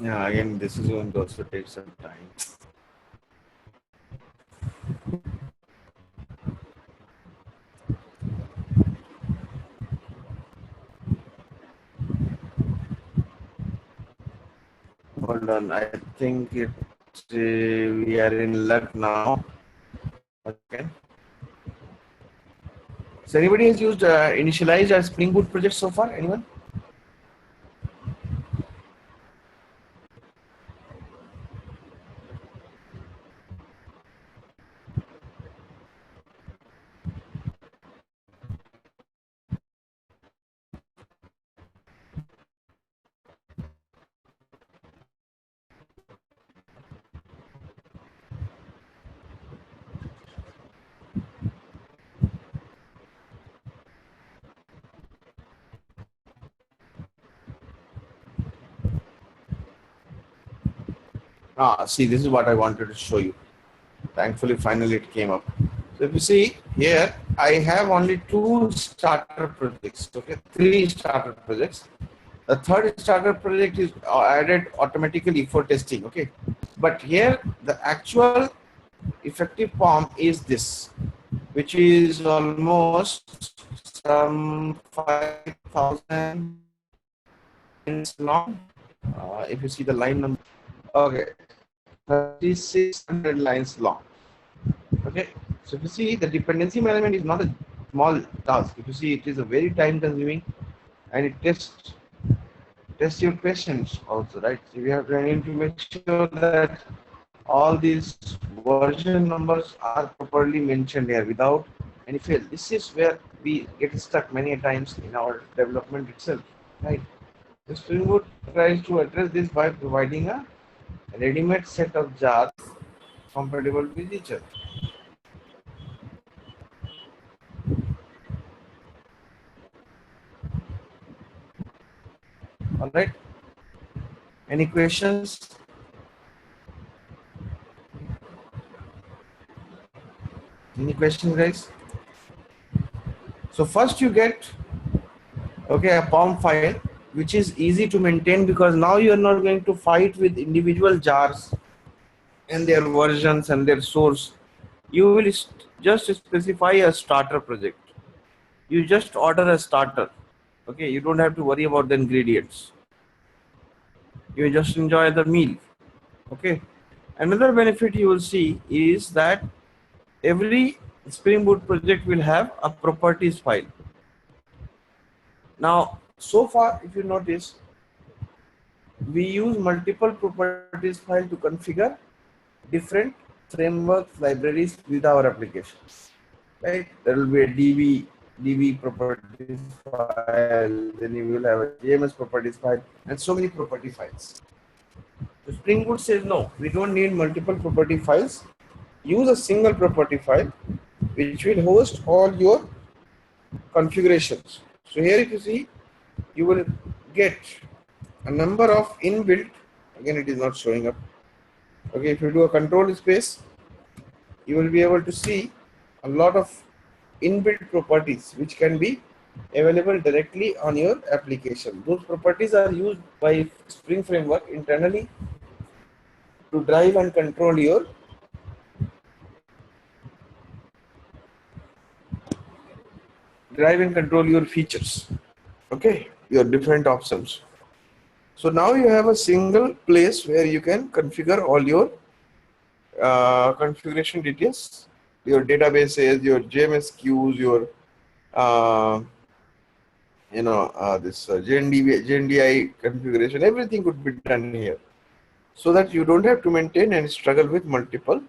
Yeah, again, this is going to also take some time. Hold on, I think we are in luck now. Okay. So anybody has used initialized a Spring Boot project so far? Anyone? See, this is what I wanted to show you. Thankfully, finally it came up. So if you see here, I have only 2 starter projects, okay, 3 starter projects. The third starter project is added automatically for testing, okay. But here, the actual effective POM is this, which is almost some 5,000 lines long. If you see the line number, okay, 3,600 lines long. Okay, so if you see, the dependency management is not a small task. If you see, it is a very time consuming, and it tests your patience also, right? So we have to need to make sure that all these version numbers are properly mentioned here without any fail. This is where we get stuck many times in our development itself, right? The Spring Boot tries to address this by providing a ready-made set of jars compatible with each other. All right. Any questions? Any questions, guys? So first you get, okay, a POM file, which is easy to maintain because now you are not going to fight with individual jars and their versions and their source. You will just specify a starter project. You just order a starter. Okay, you don't have to worry about the ingredients. You just enjoy the meal. Okay. Another benefit you will see is that every Spring Boot project will have a properties file. Now, so far, if you notice, we use multiple properties file to configure different frameworks, libraries with our applications. Right? There will be a DB properties file, then you will have a JMS properties file, and so many property files. The Spring Boot says no, we don't need multiple property files. Use a single property file which will host all your configurations. So here if you see, you will get a number of inbuilt, again it is not showing up. Okay, if you do a control space, you will be able to see a lot of inbuilt properties which can be available directly on your application. Those properties are used by Spring Framework internally to drive and control your features, okay, your different options. So now you have a single place where you can configure all your configuration details, your databases, your JMS queues, your this JNDI configuration. Everything could be done here, so that you don't have to maintain and struggle with multiple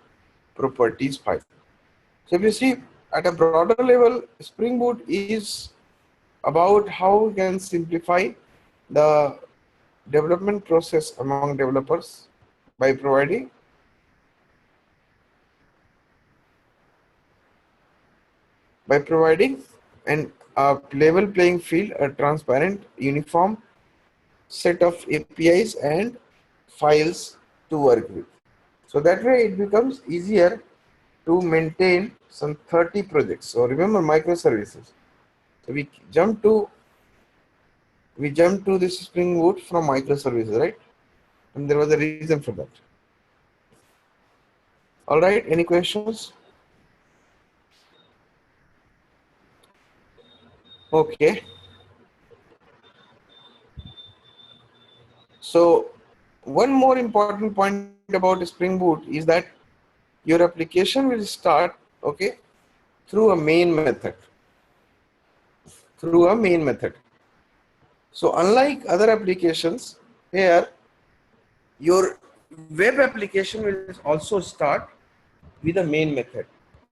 properties file. So if you see, at a broader level, Spring Boot is about how we can simplify the development process among developers by providing an level playing field, a transparent, uniform set of APIs and files to work with. So that way it becomes easier to maintain some 30 projects. So remember microservices. So we jump to this Spring Boot from microservices, right? And there was a reason for that. All right, any questions? Okay. So one more important point about Spring Boot is that your application will start, okay, through a main method. So unlike other applications, here your web application will also start with a main method.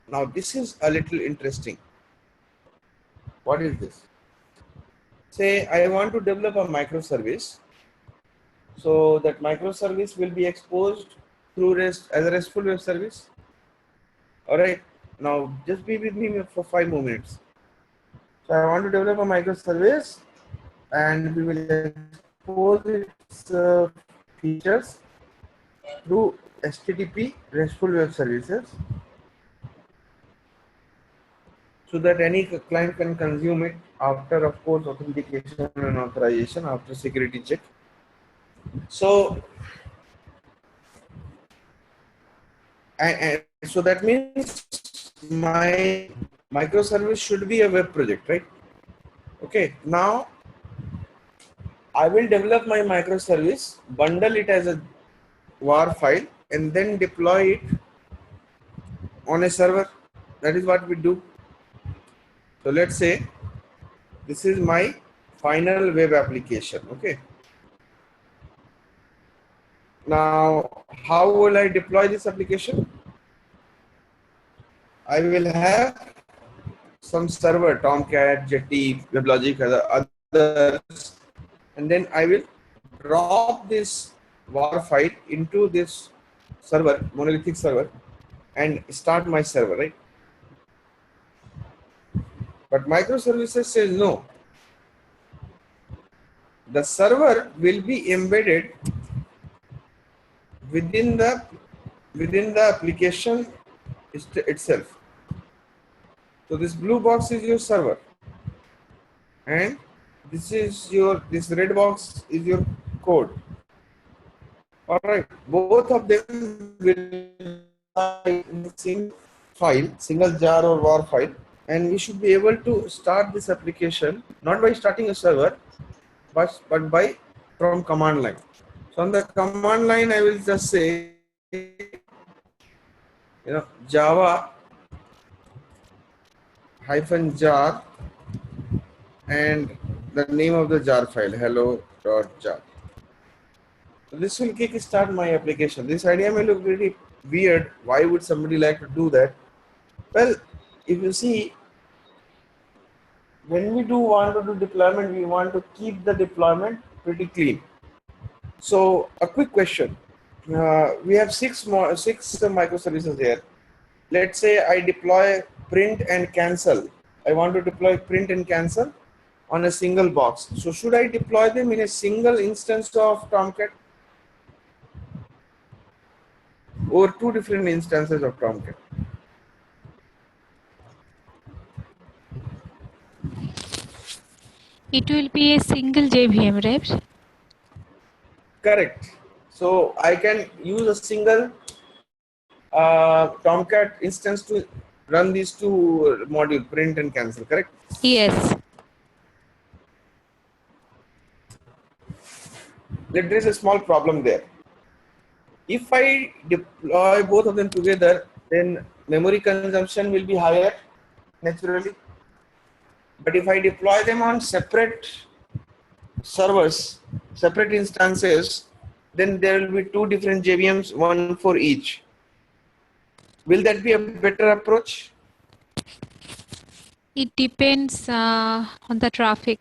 Now this is a little interesting. What is this? Say I want to develop a microservice. So that microservice will be exposed through REST as a RESTful web service. All right. Now just be with me for 5 more minutes. So I want to develop a microservice, and we will expose its features through HTTP RESTful web services, so that any client can consume it after, of course, authentication and authorization after security check. So, and so that means my microservice should be a web project, right? Okay, now I will develop my microservice, bundle it as a WAR file, and then deploy it on a server. That is what we do. So let's say this is my final web application. Okay. Now, how will I deploy this application? I will have some server, Tomcat, Jetty, WebLogic, others, and then I will drop this WAR file into this server, monolithic server, and start my server, right? But microservices says no. The server will be embedded within the application itself. So this blue box is your server, and this red box is your code. All right, both of them will be in the same file, single jar or WAR file, and we should be able to start this application not by starting a server, but by from command line. So on the command line, I will just say, Java -jar and the name of the jar file, hello.jar. So this will kickstart my application. This idea may look pretty weird. Why would somebody like to do that? Well, if you see, when we want to do deployment, we want to keep the deployment pretty clean. So a quick question. We have six microservices here. Let's say I deploy print and cancel. I want to deploy print and cancel on a single box. So should I deploy them in a single instance of Tomcat or two different instances of Tomcat? It will be a single JVM, right? Correct. So I can use a single Tomcat instance to run these two modules, print and cancel, correct? Yes. There is a small problem there. If I deploy both of them together, then memory consumption will be higher naturally. But if I deploy them on separate servers, separate instances, then there will be two different JVMs, one for each. Will that be a better approach? It depends on the traffic.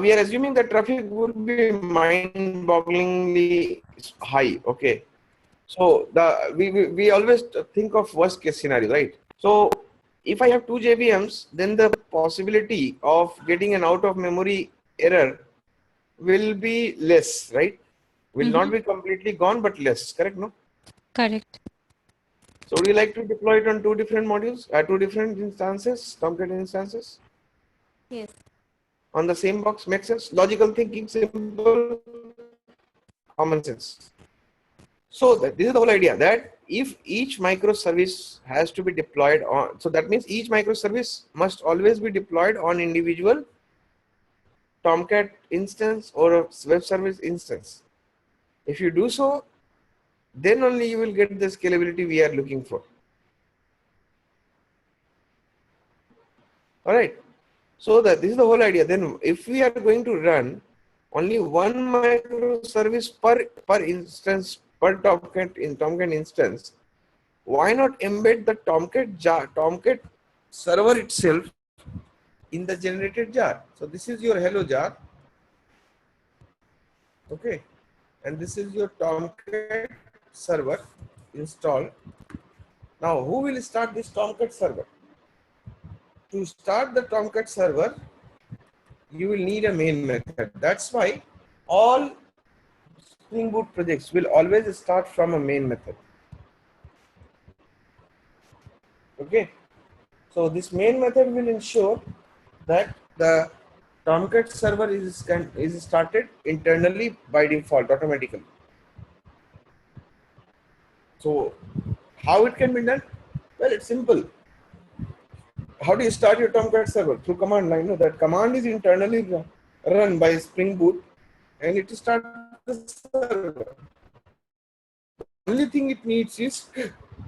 We are assuming that traffic would be mind-bogglingly high. Okay, so we always think of worst case scenario, right? So if I have two JVMs, then the possibility of getting an out of memory error will be less, right? Will not be completely gone, but less. Correct? No. Correct. So would you like to deploy it on two different modules, two different instances, Tomcat instances? Yes. On the same box? Makes sense? Logical thinking, simple, common sense. So this is the whole idea, that if each microservice has to be deployed on, so that means each microservice must always be deployed on individual Tomcat instance or a web service instance. If you do so, then only you will get the scalability we are looking for. All right. So this is the whole idea. Then if we are going to run only one microservice per instance, per Tomcat instance, why not embed the Tomcat server itself in the generated jar? So this is your hello jar. Okay. And this is your Tomcat server installed. Now, who will start this Tomcat server? To start the Tomcat server, you will need a main method. That's why all Spring Boot projects will always start from a main method. Okay, so this main method will ensure that the Tomcat server is started internally by default automatically. So how it can be done? Well, it's simple. How do you start your Tomcat server? Through command line. No, that command is internally run by Spring Boot, and it starts the server. The only thing it needs is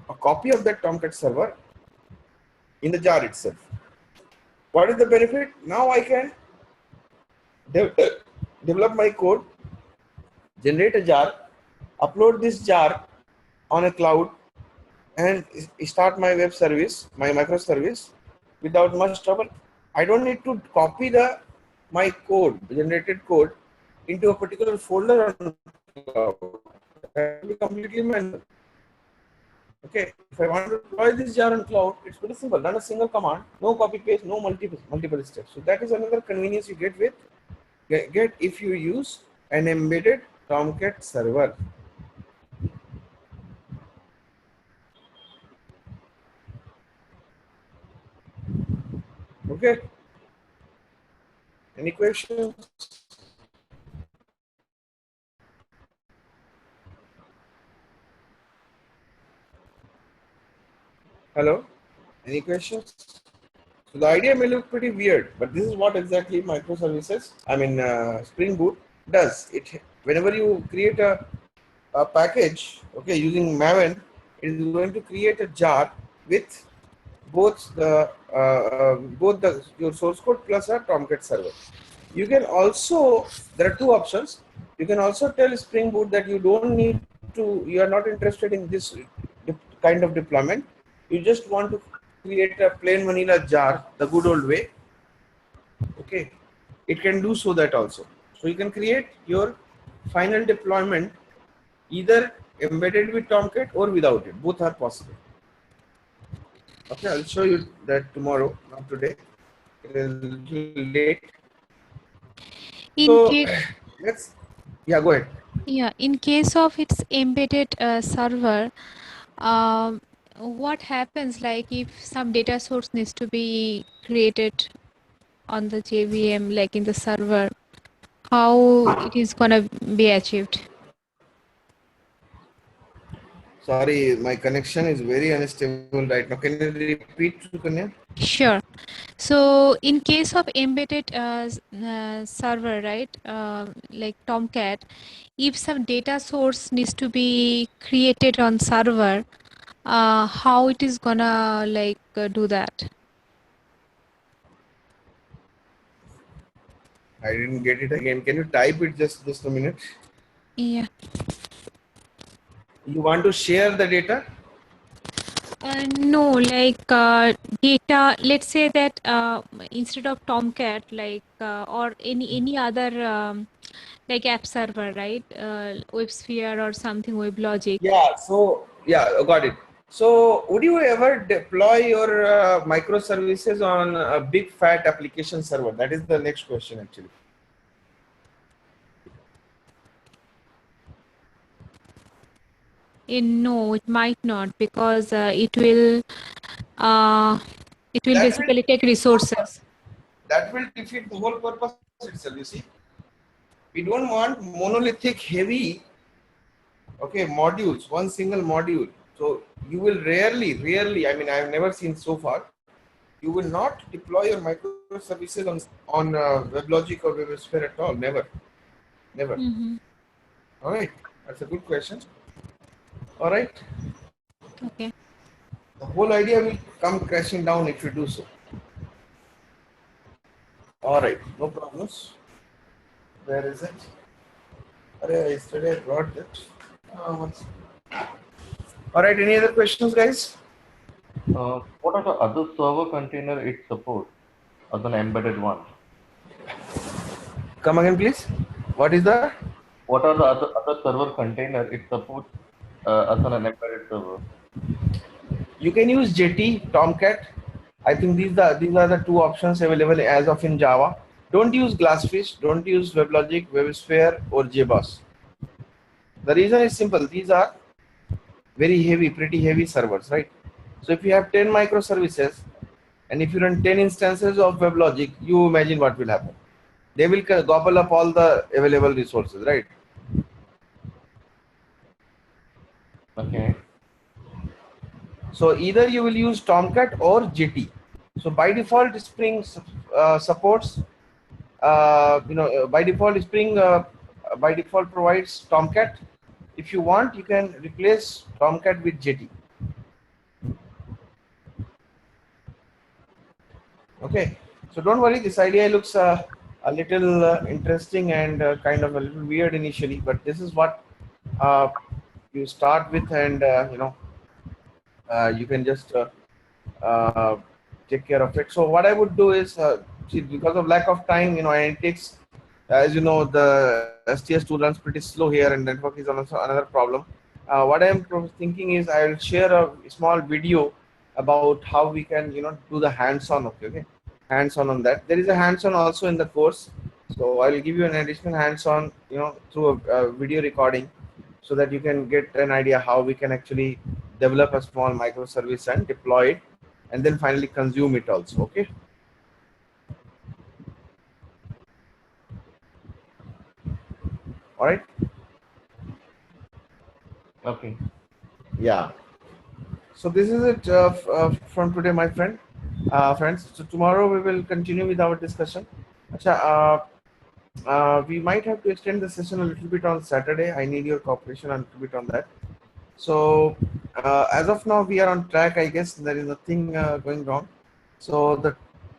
a copy of that Tomcat server in the jar itself. What is the benefit? Now I can develop my code, generate a jar, upload this jar on a cloud, and start my web service, my microservice without much trouble. I don't need to copy my code, generated code, into a particular folder on cloud. That will be completely manual. Okay, if I want to deploy this jar on cloud, it's pretty simple. Run a single command, no copy paste, no multiple steps. So that is another convenience you get if you use an embedded Tomcat server. Okay. Any questions? Hello? Any questions? So the idea may look pretty weird, but this is what exactly microservices, Spring Boot does. Whenever you create a package, okay, using Maven, it is going to create a jar with both your source code plus a Tomcat server. You can also, there are two options. You can also tell Spring Boot that you are not interested in this kind of deployment. You just want to create a plain vanilla jar the good old way. Okay, it can do so that also. So you can create your final deployment either embedded with Tomcat or without it. Both are possible. Okay, I'll show you that tomorrow, not today. It is a little late. Go ahead. Yeah, in case of its embedded server, what happens like if some data source needs to be created on the JVM, like in the server, how it is gonna be achieved? Sorry, my connection is very unstable right now. Can you repeat, Sukanya? Sure. So in case of embedded server, right, like Tomcat, if some data source needs to be created on server, how it is gonna do that? I didn't get it again. Can you type it just a minute? Yeah. You want to share the data? No, data. Let's say that instead of Tomcat, or any other like app server, right? WebSphere or something, WebLogic. Yeah. So got it. So would you ever deploy your microservices on a big fat application server? That is the next question actually. No, it might not, because it will basically take resources. That will defeat the whole purpose itself. You see, we don't want monolithic, heavy, modules, one single module. So you will rarely, I mean, I've never seen so far, you will not deploy your microservices on WebLogic or WebSphere at all. Never. Mm-hmm. All right, that's a good question. All right. Okay. The whole idea will come crashing down if you do so. All right, no problems. Where is it? Yesterday I brought it. All right, any other questions, guys? What are the other server container it supports as an embedded one? Come again, please. What is the? What are the other server container it supports as an embedded server? You can use Jetty, Tomcat. I think these are the two options available as of in Java. Don't use Glassfish. Don't use WebLogic, WebSphere, or JBoss. The reason is simple. These are very heavy, pretty heavy servers, right? So if you have 10 microservices and if you run 10 instances of WebLogic, you imagine what will happen. They will gobble up all the available resources, right? Okay. So either you will use Tomcat or JT. So by default, Spring supports, by default, Spring by default provides Tomcat. If you want, you can replace Tomcat with JT. Okay, so don't worry. This idea looks a little interesting and kind of a little weird initially, but this is what you start with, and you can just uh, take care of it. So what I would do is, see, because of lack of time, and it takes, as you know, the STS2 runs pretty slow here, and network is also another problem. What I am thinking is I will share a small video about how we can, do the hands-on. Okay, hands-on on that. There is a hands-on also in the course, so I will give you an additional hands-on, through a video recording, so that you can get an idea how we can actually develop a small microservice and deploy it, and then finally consume it also. Okay. All right. Okay. Yeah. So this is it from today, my friends. So tomorrow we will continue with our discussion. Acha, we might have to extend the session a little bit on Saturday. I need your cooperation a little bit on that. So as of now, we are on track. I guess there is nothing going wrong. So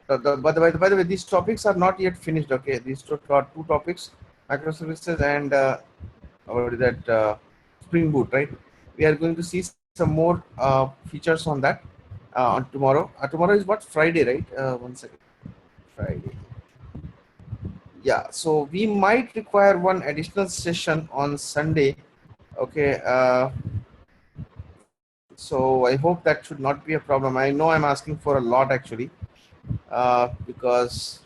by the way, these topics are not yet finished. Okay, these two topics: microservices and what is that? Spring Boot, right? We are going to see some more features on that on tomorrow. Tomorrow is what? Friday, right? One second. Friday. Yeah. So we might require one additional session on Sunday. Okay. So I hope that should not be a problem. I know I'm asking for a lot actually, because